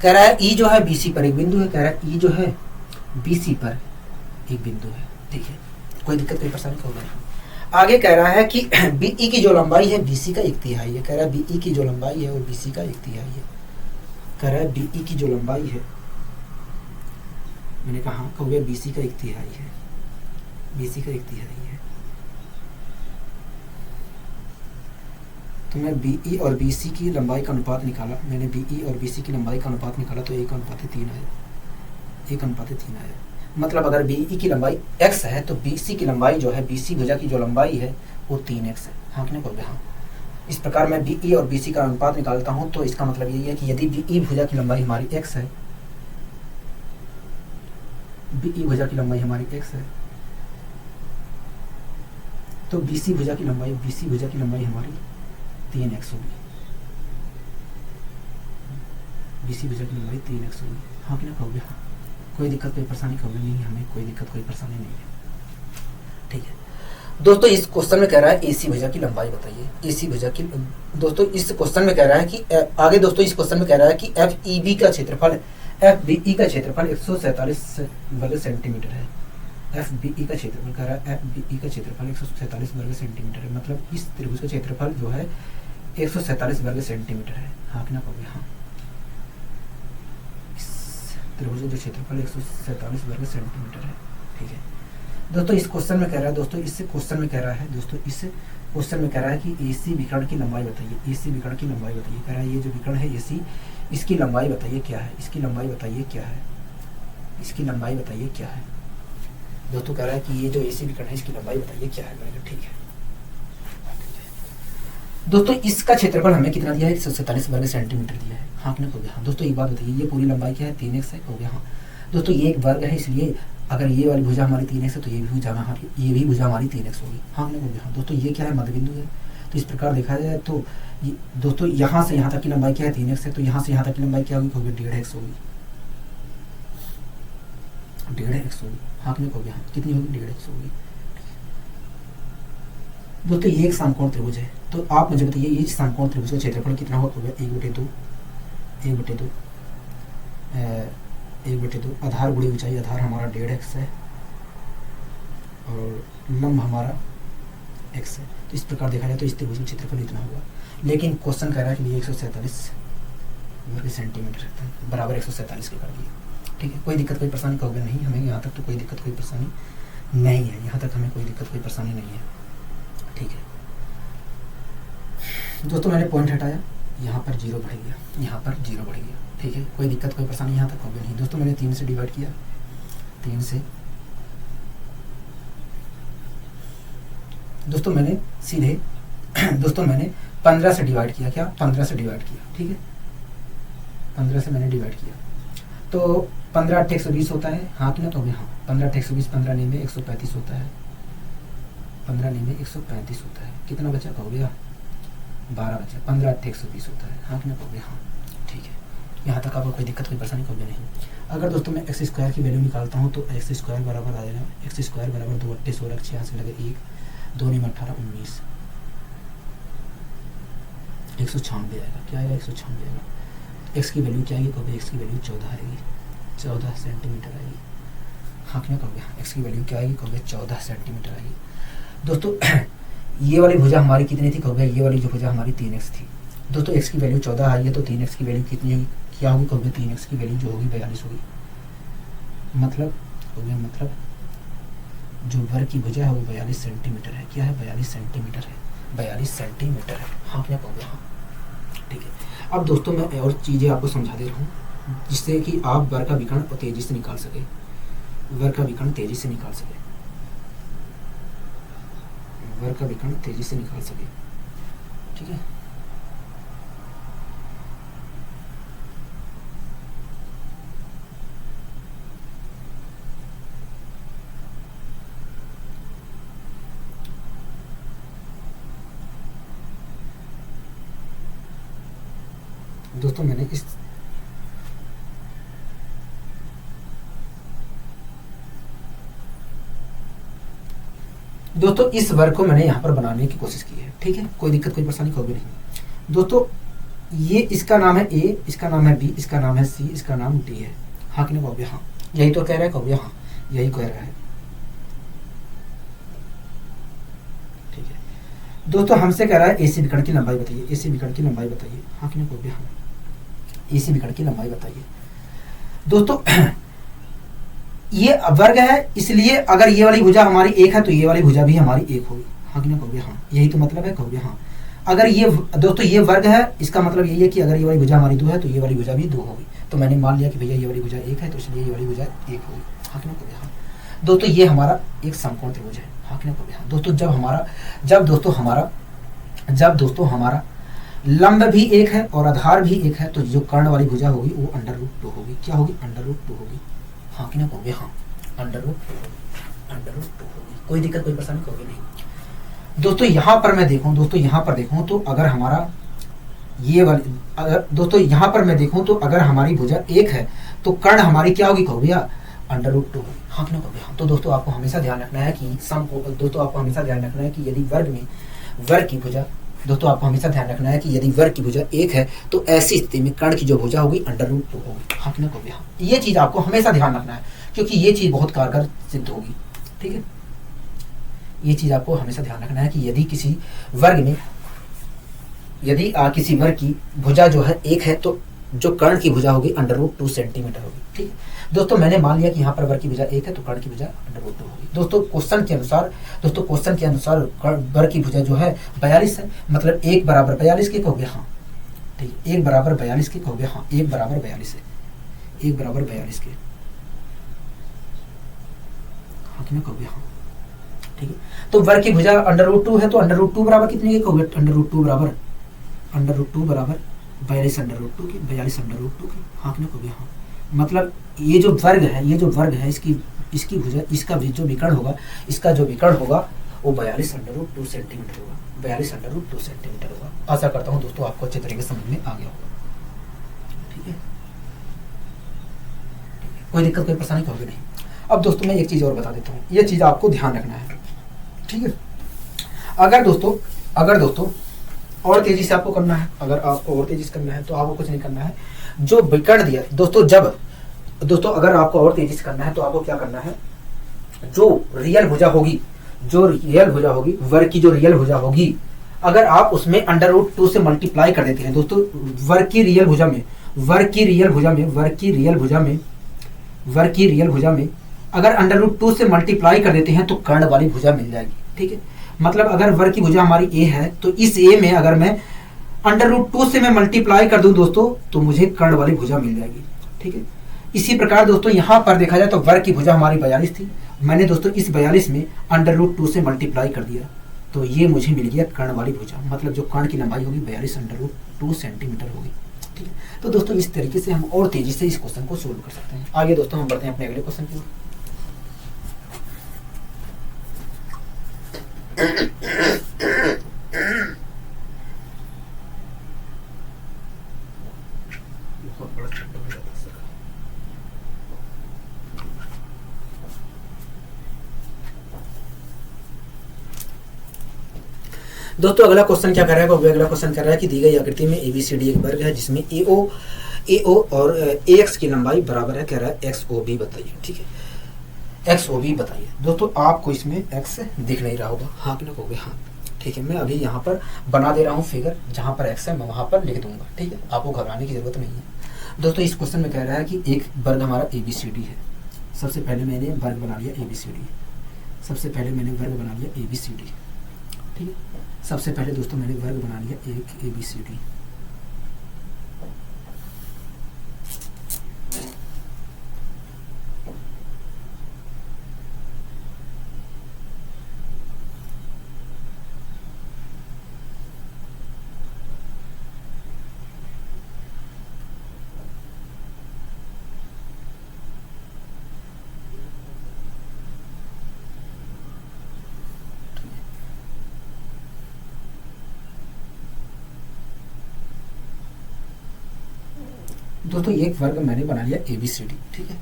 कह रहा है E जो है BC पर एक बिंदु है, कह रहा है E जो है BC पर एक बिंदु है। ठीक है, कोई दिक्कत कोई परेशानी होगा नहीं। आगे कह रहा है कि BE की जो लंबाई है BC का एक तिहाई है, कह रहा है BE की जो लंबाई है वो BC का एक तिहाई है। कह रहा है BE की जो लंबाई है, मैंने कहा कहोगे BC का एक तिहाई है, BC का एक तिहाई है। तो मैं BE और BC की लंबाई का अनुपात निकाला, मैंने BE और BC की लंबाई का अनुपात निकाला तो 1:3 आया, 1:3 आया। मतलब अगर BE की लंबाई x है तो BC की लंबाई जो है, BC भुजा की जो लंबाई है वो 3x है। हाँ कि नहीं बोलोगे? हाँ। इस प्रकार मैं BE और BC का अनुपात निकालता हूँ तो इसका मतलब यही है कि यदि BE भुजा की लंबाई हमारी x है, BE भुजा की लंबाई हमारी x है, तो BC भुजा की लंबाई हमारी 3x होगी। BC भुजा की लंबाई 3x होगी। हाँ कि नहीं कहोगे? हाँ। कोई दिक्कत कोई परेशानी कहोगे नहीं? हमें कोई दिक्कत कोई परेशानी नहीं है। ठीक है दोस्तों, इस क्वेश्चन में कह रहा है AC भुजा की लंबाई बताइए। AC भुजा की दोस्तों इस क्वेश्चन में कह रहा है कि आगे दोस्तों इस क्वेश्चन में कह रहा है कि FEB का क्षेत्रफल, FBE का क्षेत्रफल 147 वर्ग सेंटीमीटर है। FBE का क्षेत्रफल कह रहा है, FBE का क्षेत्रफल 147 वर्ग सेंटीमीटर है। मतलब इस त्रिभुज का क्षेत्रफल जो है 147 वर्ग सेंटीमीटर है। हाँ कि ना कहोगे? हाँ। त्रिभुज जो क्षेत्रफल 147 वर्ग सेंटीमीटर है। ठीक है दोस्तों, इस क्वेश्चन में कह रहा है इस क्वेश्चन में कह रहा है कि AC विकर्ण की लंबाई बताइए। AC विकर्ण की लंबाई बताइए। कह रहा है ये जो विकर्ण है AC, इसकी लंबाई बताइए क्या है? इसकी लंबाई बताइए क्या है? इसकी लंबाई बताइए क्या है? दोस्तों कह रहा है कि ये जो AC विकर्ण है इसकी लंबाई बताइए क्या है? मैंने कहा ठीक है। दोस्तों इसका क्षेत्रफल हमें कितना दिया है? 147 वर्ग सेंटीमीटर दिया है। हाँ कि नहीं कहोगे? हाँ। दोस्तों एक बात बताइए, ये पूरी लंबाई क्या है? 3x है। कहोगे हाँ। दोस्तों ये एक वर्ग है, इसलिए अगर ये वाली भुजा हमारी 3x है तो ये भी भुजा हमारी 3x होगी। हाँ कि नहीं कहोगे? हाँ। दोस्तों ये क्या है? मध्य बिंदु है। तो इस प्रकार देखा जाए तो दोस्तों यहाँ से यहाँ तक की लंबाई क्या है? 3x है। तो यहाँ से यहाँ तक की लंबाई क्या होगी? कहोगे 1.5x होगी। 1.5x होगी। हाँ कि नहीं कहोगे? हाँ। कितनी होगी? 1.5x होगी। दोस्तों ये एक समकोण त्रिभुज है, तो आप मुझे बताइए ये समकोण त्रिभुज का क्षेत्रफल कितना होगा? 1/2 आधार गुणी ऊंचाई, आधार हमारा 1.5x है और लंब हमारा x है। तो इस प्रकार देखा जाए तो इस त्रिभुज का क्षेत्रफल इतना होगा। लेकिन क्वेश्चन कह रहा है कि 147 वर्ग सेंटीमीटर है, बराबर 147 के कर दिए। ठीक है, कोई दिक्कत कोई परेशानी कहोगे नहीं? हमें यहाँ तक तो कोई दिक्कत कोई परेशानी नहीं है। यहाँ तक हमें कोई दिक्कत कोई परेशानी नहीं है। ठीक है दोस्तों, मैंने पॉइंट हटाया, यहाँ पर 0 बढ़ गया, यहाँ पर 0 बढ़ गया। ठीक है, कोई दिक्कत कोई परेशानी यहाँ तक होगी नहीं। दोस्तों मैंने 3 से डिवाइड किया, 3 से दोस्तों मैंने सीधे दोस्तों मैंने 15 से डिवाइड किया। क्या? 15 से डिवाइड किया। ठीक है, 15 से मैंने डिवाइड किया तो 15 8 120 होता है। हाँ कि ना? तो हाँ। 15 8 120, 15 9 में 135 होता है, 15 9 में 135 होता है। कितना बचा? कहोगे? 12 बचे, 15 8 120 होता है। हाँ कि ना कहोगे हाँ, ठीक है। यहाँ तक आपको कोई दिक्कत कोई परेशानी कहोगे नहीं। अगर दोस्तों मैं एक्स स्क्वायर की वैल्यू निकालता हूँ तो एक्स स्क्वायर बराबर आ जाएगा, एक्स स्क्वायर बराबर 2 8 16 86 लगे 1 2 9 18 19 196 आएगा। क्या आएगा? 196 आएगा। एक्स की वैल्यू क्या आएगी कहोगे? एक्स की वैल्यू 14 आएगी, 14 सेंटीमीटर आएगी। हाँ क्या कहोगे? एक्स की वैल्यू क्या आएगी कहोगे? 14 सेंटीमीटर आएगी। दोस्तों ये वाली भुजा हमारी कितनी थी कहोगे? ये वाली जो भुजा हमारी 3x थी। दोस्तों x की वैल्यू 14 आई है तो 3x की वैल्यू कितनी होगी? क्या होगी कहोगे? 3x की वैल्यू जो होगी 42 होगी। मतलब हो गया, मतलब जो वर्ग की भुजा है वो 42 सेंटीमीटर है। क्या है? 42 सेंटीमीटर है, 42 सेंटीमीटर है। हाँ क्या कहोगे? हाँ, ठीक है। अब दोस्तों मैं और चीज़ें आपको समझा दे रहा हूँ जिससे कि आप वर्ग का विकर्ण तेजी से निकाल सके, वर्ग का विकर्ण तेजी से निकाल सके, वर्ग का विकर्ण तेजी से निकाल सके, ठीक है। दोस्तों मैंने इस दोस्तों इस वर्ग को मैंने यहाँ पर बनाने की कोशिश की है, ठीक है। कोई दिक्कत कोई परेशानी कहोगे नहीं। दोस्तों ये इसका नाम है ए, इसका नाम है बी, इसका नाम है सी, इसका नाम डी है। हाँ कि नहीं कहोगे? हाँ, यही तो कह रहा है कहोगे? हाँ, यही कह रहा है, ठीक है। दोस्तों हमसे कह रहा है एसी विकर्ण की लंबाई बताइए, एसी विकर्ण की लंबाई बताइए। हाँ कि नहीं कहोगे? हाँ, एसी विकर्ण की लंबाई बताइए। दोस्तों ये वर्ग है, इसलिए अगर ये वाली भुजा हमारी एक है तो ये वाली भुजा भी हमारी एक होगी। हाँ कि नहीं कहोगे? हाँ, यही तो मतलब है कहोगे? हाँ। अगर ये दोस्तों ये वर्ग है, इसका मतलब यही है कि अगर ये वाली भुजा हमारी 2 है तो ये वाली भुजा भी 2 होगी। तो मैंने मान लिया कि भैया ये वाली भुजा 1 है तो इसलिए ये वाली भुजा 1 होगी। हाँ कि नहीं कहोगे? हाँ। दोस्तों ये हमारा एक समकोण त्रिभुज है। हाँ कि नहीं कहोगे? हाँ। दोस्तों जब दोस्तों हमारा लंब भी एक है और आधार भी एक है तो जो कर्ण वाली भुजा होगी वो √2 होगी। क्या होगी? √2 होगी। हाँ कि नहीं कहोगे? हाँ, √2 होगी। कोई दिक्कत कोई परेशानी कहोगे नहीं। दोस्तों यहाँ पर मैं देखूं, दोस्तों यहाँ पर देखूं तो अगर हमारा ये वाली, अगर दोस्तों यहाँ पर मैं देखूं तो अगर हमारी भुजा 1 है तो कर्ण हमारी क्या होगी कहोगे? √2 होगी। हाँ कि नहीं कहोगे? हाँ। तो दोस्तों आपको हमेशा ध्यान रखना है कि दोस्तों आपको हमेशा ध्यान रखना है कि यदि वर्ग की भुजा, दोस्तों आपको हमेशा ध्यान रखना है कि यदि वर्ग की भुजा 1 है तो ऐसी स्थिति में कर्ण की जो भुजा होगी √2 होगी। हाँ कि नहीं कहोगे? हाँ, ये चीज आपको हमेशा ध्यान रखना है क्योंकि ये चीज बहुत कारगर सिद्ध होगी, ठीक है। ये चीज आपको हमेशा ध्यान रखना है कि यदि किसी वर्ग में किसी वर्ग की भुजा जो है 1 है तो जो कर्ण की भुजा होगी √2 सेंटीमीटर होगी, ठीक है। दोस्तों मैंने मान लिया कि यहाँ पर वर्ग की भुजा 1 है तो कर्ण की भुजा √2 होगी। दोस्तों क्वेश्चन के अनुसार वर्ग की भुजा जो है 42 है, मतलब 1 बराबर 42 के कहोगे? हाँ, ठीक है। 1 बराबर 42 के कहोगे? हाँ, 1 बराबर 42 है, 1 बराबर 42 के। हाँ कि नहीं कहोगे? हाँ, ठीक है। तो वर्ग की भुजा √2 है तो √2 बराबर कितने के कहोगे? √2 बराबर 42 √2 की, 42 √2 की। हाँ कि नहीं कहोगे? हाँ, मतलब ये जो वर्ग है इसकी भुजा, इसका जो विकर्ण होगा, इसका जो विकर्ण होगा वो 42 √2 सेंटीमीटर होगा, 42 √2 सेंटीमीटर होगा। आशा करता हूँ दोस्तों आपको अच्छे तरीके से समझ में आ गया होगा, ठीक है। कोई दिक्कत कोई परेशानी कहोगे नहीं। अब दोस्तों मैं एक चीज और बता देता हूँ, ये चीज आपको ध्यान रखना है, ठीक है। अगर दोस्तों और तेजी से आपको करना है, अगर आपको और तेजी से करना है तो आपको कुछ नहीं करना है, जो विकर्ण दिया दोस्तों अगर आपको और तेजी से करना है तो आपको क्या करना है, जो रियल भुजा होगी वर्ग की जो रियल भुजा होगी, अगर आप उसमें √2 से मल्टीप्लाई कर देते हैं दोस्तों, वर्ग की रियल भुजा में अगर √2 से मल्टीप्लाई कर देते हैं तो कर्ण वाली भुजा मिल जाएगी, ठीक है। मतलब अगर वर्ग की भुजा हमारी ए है तो इस ए में अगर मैं √2 से मैं मल्टीप्लाई कर दूं दोस्तों तो मुझे कर्ण वाली भुजा मिल जाएगी, ठीक है। इसी प्रकार दोस्तों यहाँ पर देखा जाए तो वर्ग की भुजा हमारी 42 थी, मैंने दोस्तों इस 42 में √2 से मल्टीप्लाई कर दिया तो ये मुझे मिल गया कर्ण वाली भुजा, मतलब जो कर्ण की लंबाई होगी 42 √2 सेंटीमीटर होगी, ठीक है। तो दोस्तों इस तरीके से हम और तेजी से इस क्वेश्चन को सोल्व कर सकते हैं। आगे दोस्तों हम बढ़ते हैं अपने अगले क्वेश्चन की ओर। बहुत बड़ा शब्द हो जाता है सर। दोस्तों अगला क्वेश्चन क्या कर रहा है, अगला क्वेश्चन कर रहा है कि दी गई आकृति में ABCD एक वर्ग है जिसमें AO और AX की लंबाई बराबर है। कह रहा है XOB बताइए। ठीक है, XOB बताइए। दोस्तों आपको इसमें X दिख नहीं रहा होगा, हाँ कि ना कहोगे? हाँ। ठीक है, मैं अभी यहाँ पर बना दे रहा हूँ फिगर, जहाँ पर X है मैं वहाँ पर लिख दूंगा। ठीक है, आपको घबराने की जरूरत नहीं है। दोस्तों इस क्वेश्चन में कह रहा है कि एक वर्ग हमारा ABCD है। सबसे पहले मैंने वर्ग बना लिया ABCD, सबसे पहले मैंने वर्ग बना लिया ABCD। ठीक है, सबसे पहले दोस्तों मैंने वर्ग बना लिया एक ABCD। दोस्तों एक वर्ग मैंने बना लिया ABCD। ठीक है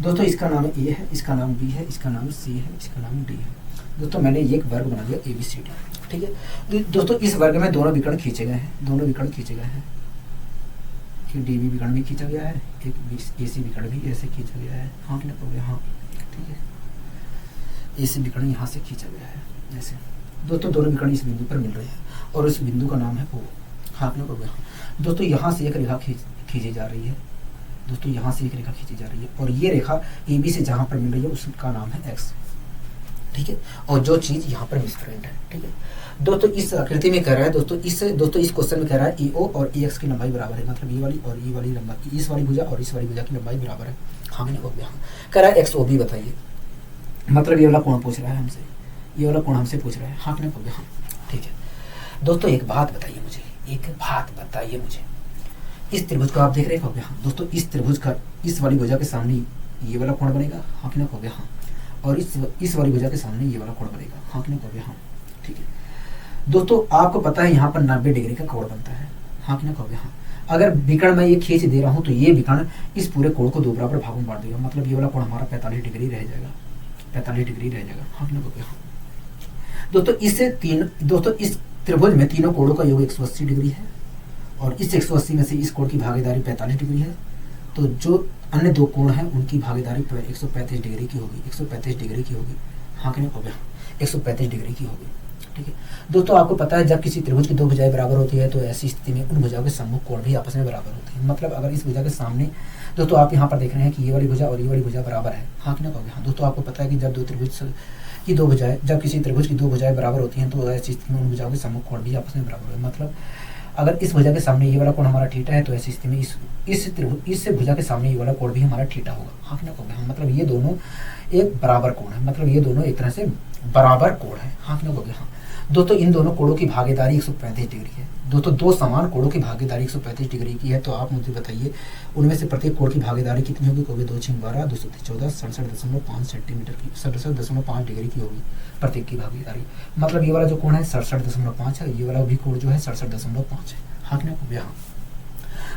दोस्तों, इसका नाम A है, इसका नाम B है, इसका नाम C है, इसका नाम D है। दोस्तों मैंने एक वर्ग बना लिया ABCD। ठीक है दोस्तों, इस वर्ग में दोनों विकर्ण खींचे गए हैं, दोनों विकर्ण खींचे गए हैं। DB विकर्ण भी खींचा गया है, एक AC विकर्ण भी ऐसे खींचा गया है। हाँ कि ना कहोगे? हाँ। ठीक है, AC विकर्ण यहाँ से खींचा गया है ऐसे। दोस्तों दोनों विकर्ण इस बिंदु पर मिल रहे हैं और उस बिंदु का नाम है O। हाँ कि ना कहोगे? हाँ। दोस्तों यहाँ से एक रेखा खींची जा रही है। दोस्तों यहाँ से एक रेखा खींची जा रही है और ये रेखा AB से जहाँ पर मिल रही है उसका नाम है X। ठीक है, और जो चीज यहाँ पर मिसप्रिंट है। ठीक है दोस्तों, इस आकृति में कह रहा है दोस्तों इस क्वेश्चन में कह रहा है EO और AX की लंबाई बराबर है। मतलब ये वाली और ये वाली लंबाई, इस वाली भुजा और इस वाली भुजा की लंबाई बराबर है। हाँ मैंने हो गया। हाँ कह रहा है XOB बताइए। मतलब ये वाला कोण पूछ रहा है हमसे, ये वाला कोण हमसे पूछ रहा है। हाँ मैंने हो गया। हाँ ठीक है दोस्तों, एक बात बताइए मुझे, एक बात बताइए मुझे, इस त्रिभुज को आप देख रहे हो क्या? हाँ दोस्तों, इस त्रिभुज का इस वाली भुजा के सामने ये वाला कोण बनेगा। हाँ कि ना कहोगे? हाँ। और इस वाली भुजा के सामने ये वाला कोण बनेगा। हाँ कि ना कहोगे? हाँ ठीक है दोस्तों, आपको पता है यहाँ पर 90 डिग्री का कोण बनता है। हाँ कि ना कहोगे? हाँ। अगर विकर्ण मैं ये खींच दे रहा हूँ तो ये विकर्ण इस पूरे कोण को दो बराबर भागों में बांट देगा। मतलब ये वाला कोण हमारा 45 डिग्री रह जाएगा, 45 डिग्री रह जाएगा। हाँ कि ना कहोगे? हाँ दोस्तों इस त्रिभुज में तीनों कोणों का योग 180 डिग्री है और इस 180 में से इस कोण की भागीदारी 45 डिग्री है। तो जो अन्य दो कोण हैं उनकी भागीदारी 135 डिग्री की होगी, 135 डिग्री की होगी। हाँ कि नहीं कहोगे? 135 डिग्री की होगी। ठीक है दोस्तों, आपको पता है जब किसी त्रिभुज की दो भुजाएं बराबर होती है तो ऐसी स्थिति में उन भुजाओं के सम्मुख कोण भी आपस में बराबर होते हैं। मतलब अगर इस भुजा के सामने दोस्तों आप यहाँ पर देख रहे हैं कि ये वाली भुजा और ये वाली भुजा बराबर है। हाँ कि नहीं कहोगे? हाँ दोस्तों, आपको पता है कि जब जब किसी त्रिभुज की दो भुजाएं बराबर होती हैं तो ऐसी स्थिति में उन भुजाओं के सम्मुख कोण भी आपस में बराबर है। मतलब अगर इस भुजा के सामने ये वाला कोण हमारा थीटा है तो ऐसी स्थिति में इस भुजा के सामने ये वाला कोण भी हमारा थीटा होगा। हाँ कि ना कहोगे? हाँ मतलब ये दोनों एक बराबर कोण है, मतलब ये दोनों एक तरह से बराबर कोण है। हाँ कि ना कहोगे? हाँ दोस्तों, इन दोनों कोणों की भागीदारी 135 डिग्री है। दोस्तों दो समान कोणों की भागीदारी 135 डिग्री की है। तो आप मुझे बताइए उनमें से प्रत्येक कोण की भागीदारी कितनी होगी? कहोगे 2 × 12 2 × 14 67.5 सेंटीमीटर की, 67.5 डिग्री की होगी प्रत्येक की भागीदारी। मतलब ये वाला जो कोण है 67.5 है, ये वाला भी कोण जो है 67.5 है। हाँ कि ना कहोगे? हाँ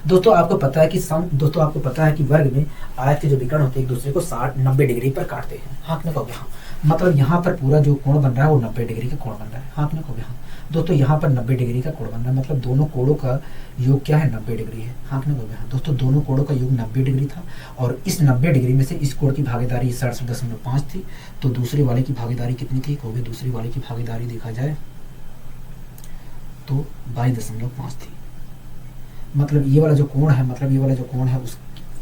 दोस्तों, आपको पता है कि वर्ग में आयत के जो विकर्ण होते हैं एक दूसरे को 90 डिग्री पर काटते हैं। हाँ कि ना कहोगे? हाँ मतलब यहाँ पर पूरा जो कोण बन रहा है वो 90 डिग्री का कोण बन रहा है। हाँ कि ना कहोगे? हाँ दोस्तों, यहाँ पर 90 डिग्री का कोण बन रहा है। मतलब दोनों कोणों का योग क्या है? 90 डिग्री है। हाँ कि ना कहोगे? हाँ दोस्तों, दोनों कोणों का योग 90 डिग्री था और इस 90 डिग्री में से इस कोण की भागीदारी 67.5 थी। तो दूसरे वाले की भागीदारी कितनी थी? कहोगे दूसरी वाले की भागीदारी देखा जाए तो 22.5 थी। मतलब ये वाला जो कोण है,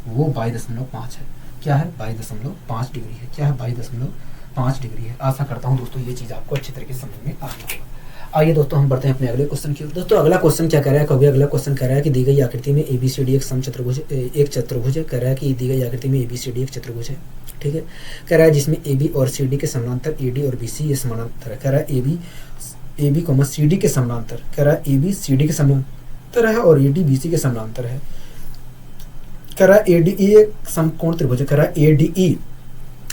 वो 22.5 है। क्या है? 22.5 डिग्री है। क्या है? 22.5 डिग्री है। आशा करता हूँ दोस्तों ये चीज़ आपको अच्छी तरीके से समझ में आ गई होगा। आइए दोस्तों हम बढ़ते हैं अपने अगले क्वेश्चन की ओर। दोस्तों अगला क्वेश्चन क्या कह रहा है? कभी अगला क्वेश्चन कह रहा है कि दी गई आकृति में ABCD एक चतुर्भुज है। कह रहा है कि दी गई आकृति में ABCD एक चतुर्भुज है। ठीक है, कह रहा है जिसमें AB और CD के समानांतर AD और BC ये समानांतर है। कह रहा है AB, CD के समानांतर। कह रहा है AB CD के समानांतर है और AD BC के समानांतर है। कह रहा है ADE एक समकोण त्रिभुज है। कह रहा है ADE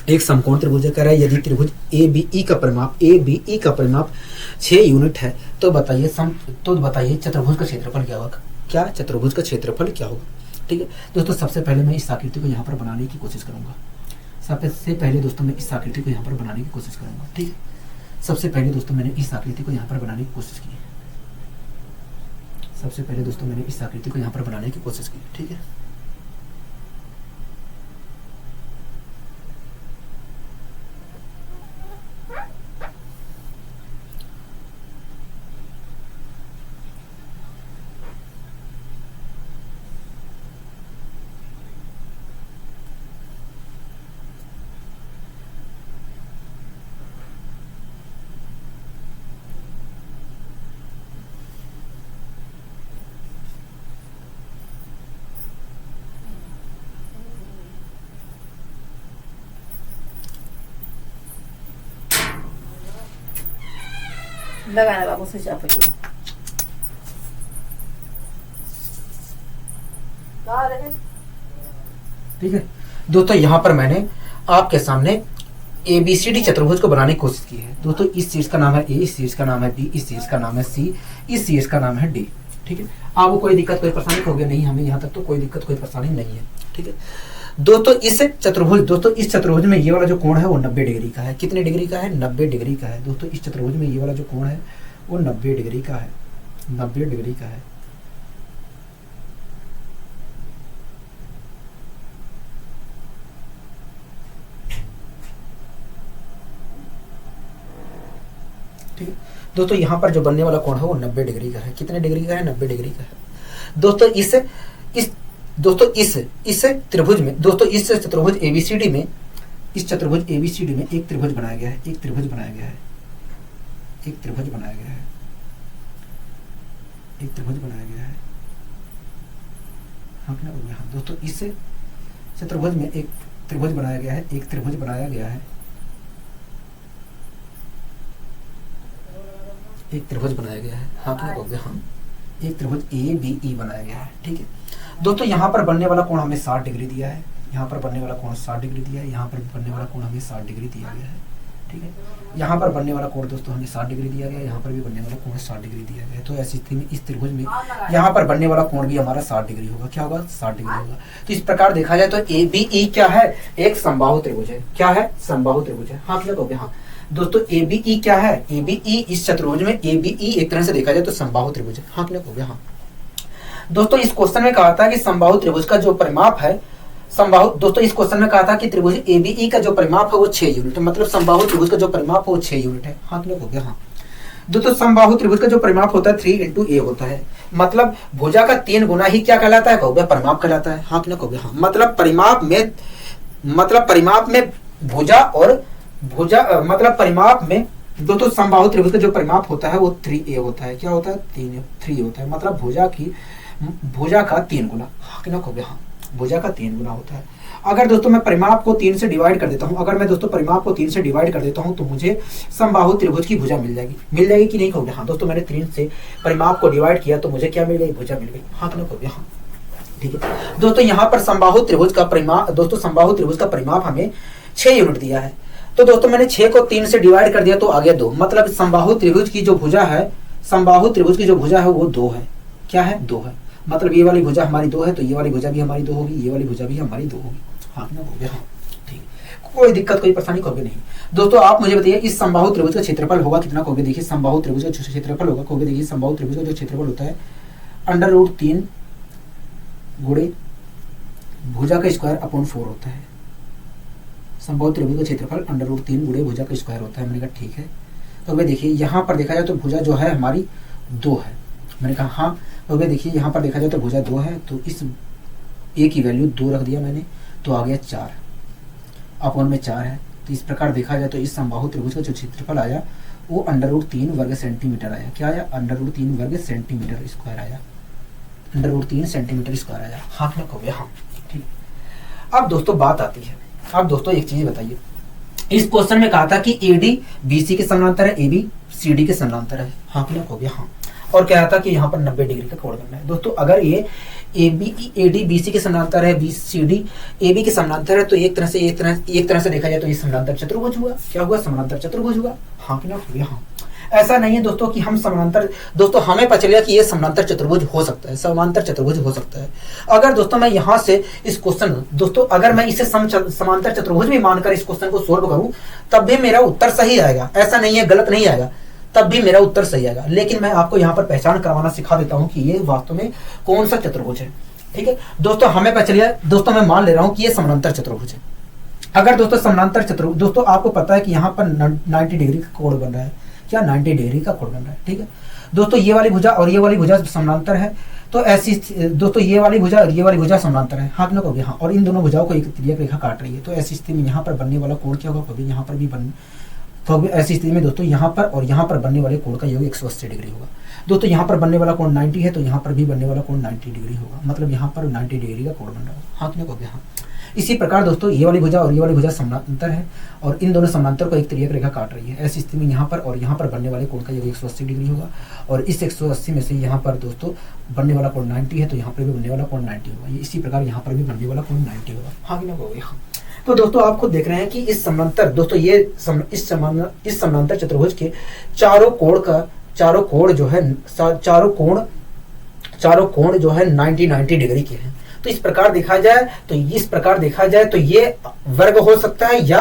एक समकोण त्रिभुज है। कह रहा है यदि त्रिभुज ABE का परिमाप 6 यूनिट है तो बताइए चतुर्भुज का क्षेत्रफल क्या होगा? क्या चतुर्भुज का क्षेत्रफल क्या होगा? ठीक है दोस्तों, सबसे पहले मैं इस आकृति को यहाँ पर बनाने की कोशिश करूंगा। सबसे पहले दोस्तों मैं इस आकृति को यहाँ पर बनाने की कोशिश करूंगा। ठीक है, सबसे पहले दोस्तों मैंने इस आकृति को यहाँ पर बनाने की कोशिश की। सबसे पहले दोस्तों मैंने इस आकृति को यहाँ पर बनाने की कोशिश की। ठीक है, लगाना बाबू से चाप ठीक है दोस्तों, यहाँ पर मैंने आपके सामने ABCD चतुर्भुज को बनाने की कोशिश की है। दोस्तों इस चीज का नाम है A, इस चीज का नाम है B, इस चीज का नाम है C, इस चीज का नाम है D। ठीक है, आपको कोई दिक्कत कोई परेशानी हो गया नहीं, हमें यहाँ तक तो कोई दिक्कत कोई परेशानी नहीं है। ठीक है दोस्तों, इस चतुर्भुज में ये वाला जो कोण है वो 90 डिग्री का है। कितने डिग्री का है? 90 डिग्री का है। दोस्तों इस चतुर्भुज में ये वाला जो कोण है वो 90 डिग्री का है। 90 डिग्री का है। ठीक है दोस्तों, यहाँ पर जो बनने वाला कोण है वो 90 डिग्री का है। कितने डिग्री का है? 90 डिग्री का है। दोस्तों इस त्रिभुज में, दोस्तों इस चतुर्भुज ABCD में, इस चतुर्भुज ABCD में एक त्रिभुज बनाया गया है। एक त्रिभुज बनाया गया है। एक त्रिभुज बनाया गया है। एक त्रिभुज बनाया गया है। हाँ दोस्तों, इस चतुर्भुज में एक त्रिभुज बनाया गया है। एक त्रिभुज बनाया गया है। एक त्रिभुज बनाया गया है। हाँ क्या हो गया? हाँ, एक त्रिभुज ABE बनाया गया है। ठीक है दोस्तों, यहाँ पर बनने वाला कोण हमें 60 डिग्री दिया है। यहाँ पर बनने वाला कोण 60 डिग्री दिया है। यहाँ पर बनने वाला कोण हमें 60 डिग्री दिया गया है। ठीक है, यहाँ पर बनने वाला कोण दोस्तों हमें 60 डिग्री दिया गया है। यहाँ पर भी बनने वाला कोण 60 डिग्री दिया गया है। तो ऐसी स्थिति में इस त्रिभुज में यहाँ पर बनने वाला कोण भी हमारा 60 डिग्री होगा। क्या होगा? 60 डिग्री होगा। तो इस प्रकार देखा जाए तो ABE क्या है? एक समबाहु त्रिभुज है। क्या है? समबाहु त्रिभुज है। हाँ क्लियर हो गया? हाँ दोस्तों, ABE क्या है? ABE इस चतुर्भुज में ABE एक तरह से देखा जाए तो समबाहु त्रिभुज है। हाँ क्लियर हो गया? हाँ दोस्तों, इस क्वेश्चन में कहा था कि समबाहु त्रिभुज का जो परिमाप है, दोस्तों इस क्वेश्चन में कहा था कि त्रिभुज ABE का जो परिमाप है वो 6 यूनिट है। मतलब समबाहु त्रिभुज का जो परिमाप है वो 6 यूनिट है। हाँ क्लियर हो गया? हाँ दोस्तों, समबाहु त्रिभुज का जो परिमाप होता है 3 × A होता है। मतलब भुजा का 3 गुना ही क्या कहलाता है? परिमाप कहलाता है। हाँ क्लियर हो गया? हाँ मतलब परिमाप में भुजा और मतलब परिमाप में दोस्तों समबाहु त्रिभुज का जो परिमाप होता है वो 3A होता है। क्या होता है? 3 होता है। मतलब भुजा का 3 गुना। हाँ क्लियर हो गया? हाँ भुजा का 3 गुना होता है। अगर दोस्तों मैं परिमाप को 3 से डिवाइड कर देता हूँ, तो मुझे समबाहु त्रिभुज की भुजा मिल जाएगी कि नहीं? हाँ दोस्तों, मैंने 3 से परिमाप को डिवाइड किया तो मुझे क्या मिल गई? भुजा मिल गई। हाँ क्लियर हो गया? हाँ ठीक है दोस्तों, यहाँ पर समबाहु त्रिभुज का परिमाप हमें 6 यूनिट दिया है। तो दोस्तों मैंने 6 को 3 से डिवाइड कर दिया तो आ गया 2। मतलब समबाहु त्रिभुज की जो भुजा है वो 2 है। क्या है? 2 है। मतलब ये वाली भुजा हमारी 2 है तो ये वाली भुजा भी हमारी 2 होगी, ये वाली भुजा भी हमारी 2 होगी। हाँ ना हो गया? हाँ ठीक, कोई दिक्कत कोई परेशानी होगी नहीं। दोस्तों आप मुझे बताइए इस समबाहु त्रिभुज का क्षेत्रफल होगा कितना? होगा देखिए समबाहु त्रिभुज का जो क्षेत्रफल होगा, देखिए समबाहु त्रिभुज का जो क्षेत्रफल होता है √3 गुणे भुजा का स्क्वायर अपॉन 4 होता है। समबाहु त्रिभुज का क्षेत्रफल √3 गुणे भुजा का स्क्वायर होता है। मैंने कहा ठीक है। तो भाई देखिए यहाँ पर देखा जाए तो भुजा जो है हमारी 2 है। मैंने कहा हाँ। तो भाई देखिए यहाँ पर देखा जाए तो भुजा 2 है, तो इस A की वैल्यू 2 रख दिया मैंने, तो आ गया 4 अपॉन में 4 है। तो इस प्रकार देखा जाए तो इस समबाहु त्रिभुज का जो क्षेत्रफल आया वो √3 वर्ग सेंटीमीटर आया। क्या आया? √3 वर्ग सेंटीमीटर स्क्वायर आया। √3 सेंटीमीटर स्क्वायर आया। हाँ क्लियर हो गया? हाँ ठीक। अब दोस्तों बात आती है, अब दोस्तों एक चीज बताइए, इस क्वेश्चन में कहा था कि AD BC के समानांतर है, AB CD के समानांतर है। हाँ क्लियर हो गया? हाँ। और क्या था कि यहाँ पर 90 डिग्री का कोण करना है। दोस्तों अगर ये AD BC के समानांतर है, BCD AB के समानांतर है, तो एक तरह से देखा जाए तो ये समानांतर चतुर्भुज हुआ। क्या हुआ? समानांतर चतुर्भुज हुआ। हाँ क्लियर हो गया? हाँ। ऐसा नहीं है दोस्तों कि हम समानांतर, दोस्तों हमें पता चलेगा कि ये समानांतर चतुर्भुज हो सकता है, समांतर चतुर्भुज हो सकता है। अगर दोस्तों मैं यहाँ से इस क्वेश्चन, दोस्तों अगर मैं इसे समांतर चतुर्भुज भी मानकर इस क्वेश्चन को सोल्व करूं तब भी मेरा उत्तर सही आएगा, ऐसा नहीं है गलत नहीं आएगा, तब भी मेरा उत्तर सही आएगा। लेकिन मैं आपको यहाँ पर पहचान करवाना सिखा देता हूँ कि ये वास्तव में कौन सा चतुर्भुज है। ठीक है दोस्तों, हमें पता चलिए, दोस्तों मैं मान ले रहा हूँ कि ये समांतर चतुर्भुज है। अगर दोस्तों समांतर चतुर्भुज, दोस्तों आपको पता है कि यहाँ पर 90 डिग्री का कोण बन रहा है, क्या 90 डिग्री का कोण बन रहा है। ठीक है दोस्तों, ये वाली भुजा और ये वाली भुजा समानांतर है, तो ऐसी दोस्तों ये वाली भुजा और ये वाली भुजा समानांतर है, हाँ हो गया हाँ, और इन दोनों भुजाओं को एक तिर्यक रेखा काट रही है। तो ऐसी स्थिति में यहाँ पर बनने वाला कोण क्या होगा, कभी यहाँ पर भी बन, तो ऐसी स्थिति में दोस्तों यहाँ पर और यहाँ पर बनने वाले कोण का योग 180 डिग्री होगा। दोस्तों यहाँ पर बनने वाला कोण 90 है, तो यहाँ पर भी बनने वाला कोण 90 डिग्री होगा, मतलब यहाँ पर 90 डिग्री का कोण बन रहा होगा, हाँ हो गया हाँ। इसी प्रकार दोस्तों ये वाली भुजा और ये वाली भुजा समानांतर है और इन दोनों समानांतर को एक तिर्यक रेखा काट रही है। ऐसी स्थिति में यहाँ पर और यहाँ पर बनने वाले कोण का योग 180 डिग्री होगा, और इस 180 में से यहाँ पर दोस्तों बनने वाला कोण 90 है, तो यहाँ पर भी बनने वाला कोण 90 होगा। इसी प्रकार यहाँ पर भी बनने वाला कोण 90 होगा, हाँ कि ना हो गया। तो दोस्तों आप खुद देख रहे हैं कि इस समांतर, दोस्तों ये इस समांतर चतुर्भुज के चारों कोण जो है चारों कोण जो है 90 डिग्री के हैं। तो इस प्रकार देखा जाए तो ये वर्ग हो सकता है या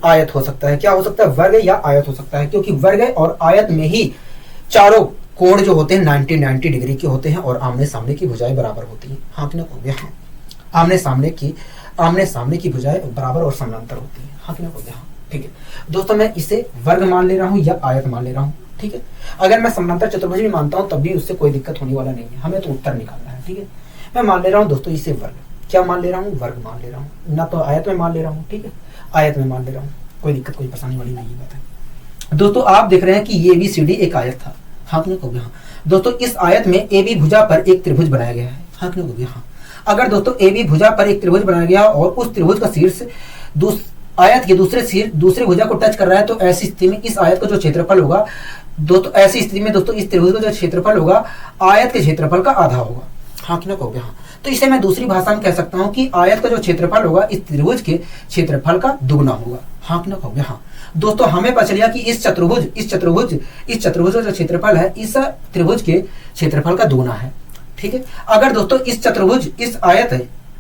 आयत हो सकता है। क्या हो सकता है, वर्ग या आयत हो सकता है, क्योंकि वर्ग और आयत में ही चारों कोण जो होते हैं 90 डिग्री के होते हैं और आमने सामने की भुजाएं बराबर होती हैं, हाँ कि ना हो गया हाँ। आमने सामने की भुजाएं बराबर और समानांतर होती है, हाँ कि ना हो गया हाँ। ठीक है दोस्तों, मैं इसे वर्ग मान ले रहा हूँ या आयत मान ले रहा हूँ। ठीक है, अगर मैं समानांतर चतुर्भुज भी मानता हूँ तब भी उससे कोई दिक्कत होने वाला नहीं है, हमें तो उत्तर निकालना है। ठीक है, मैं मान ले रहा हूँ दोस्तों इसे वर्ग, क्या मान ले रहा हूँ, वर्ग मान ले रहा हूँ, ना तो आयत में मान ले रहा हूँ। ठीक है, आयत में मान ले रहा हूँ, कोई दिक्कत कोई परेशानी वाली नहीं बात है। दोस्तों आप देख रहे हैं कि ये ABCD एक आयत था, हाँ कि ना हो गया हाँ। दोस्तों इस आयत में AB भुजा पर एक त्रिभुज बनाया गया है, हाँ कि ना हो गया हाँ। अगर दोस्तों AB भुजा पर एक त्रिभुज बनाया गया और उस त्रिभुज का शीर्ष आयत के दूसरे भुजा को टच कर रहा है, तो ऐसी स्थिति में इस आयत का जो क्षेत्रफल होगा दोस्तों, ऐसी स्थिति में दोस्तों इस त्रिभुज का जो क्षेत्रफल होगा आयत के क्षेत्रफल का आधा होगा, हाँ कि ना हो गया हाँ। तो इसे मैं दूसरी भाषा में कह सकता हूं कि आयत का जो क्षेत्रफल होगा इस त्रिभुज के क्षेत्रफल का दुगना होगा, हाँ कि ना हो गया हाँ। दोस्तों हमें पता चलिए कि इस चतुर्भुज का जो क्षेत्रफल है इस त्रिभुज के क्षेत्रफल का दुगना है। ठीक है, अगर दोस्तों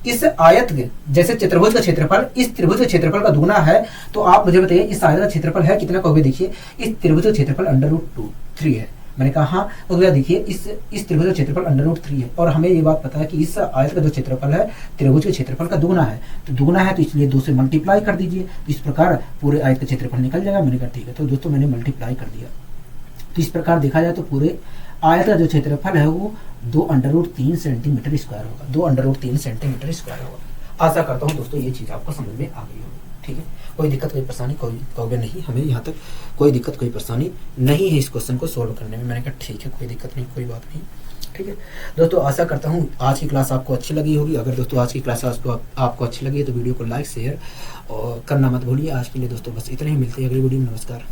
इस आयत के जैसे चतुर्भुज का क्षेत्रफल इस त्रिभुज के क्षेत्रफल का दुगना है, तो आप मुझे बताइए इस आयत का क्षेत्रफल है कितना कहोगे। देखिए इस त्रिभुज का क्षेत्रफल √3 है, मैंने कहा हाँ। तो देखिए इस त्रिभुज का क्षेत्रफल √3 है और हमें ये बात पता है कि इस आयत का जो क्षेत्रफल है त्रिभुज के क्षेत्रफल का दुगना है, तो दुगना है तो इसलिए 2 से मल्टीप्लाई कर दीजिए, तो इस प्रकार पूरे आयत का क्षेत्रफल निकल जाएगा। मैंने कहा ठीक है, तो दोस्तों मैंने मल्टीप्लाई कर दिया। तो इस प्रकार देखा जाए तो पूरे आयत का जो क्षेत्रफल है वो 2√3 सेंटीमीटर स्क्वायर होगा, 2√3 सेंटीमीटर स्क्वायर होगा। आशा करता हूँ दोस्तों ये चीज़ आपको समझ में आ गई होगी। ठीक है, कोई दिक्कत कोई परेशानी कहोगे नहीं, हमें यहाँ तक कोई दिक्कत कोई परेशानी नहीं है इस क्वेश्चन को सोल्व करने में। मैंने कहा ठीक है, कोई दिक्कत नहीं, कोई बात नहीं। ठीक है दोस्तों, आशा करता हूँ आज की क्लास आपको अच्छी लगी होगी। अगर दोस्तों आज की क्लास आपको अच्छी लगी है तो वीडियो को लाइक शेयर और करना मत भूलिए। आज के लिए दोस्तों बस इतना ही, मिलते हैं अगली वीडियो में। नमस्कार।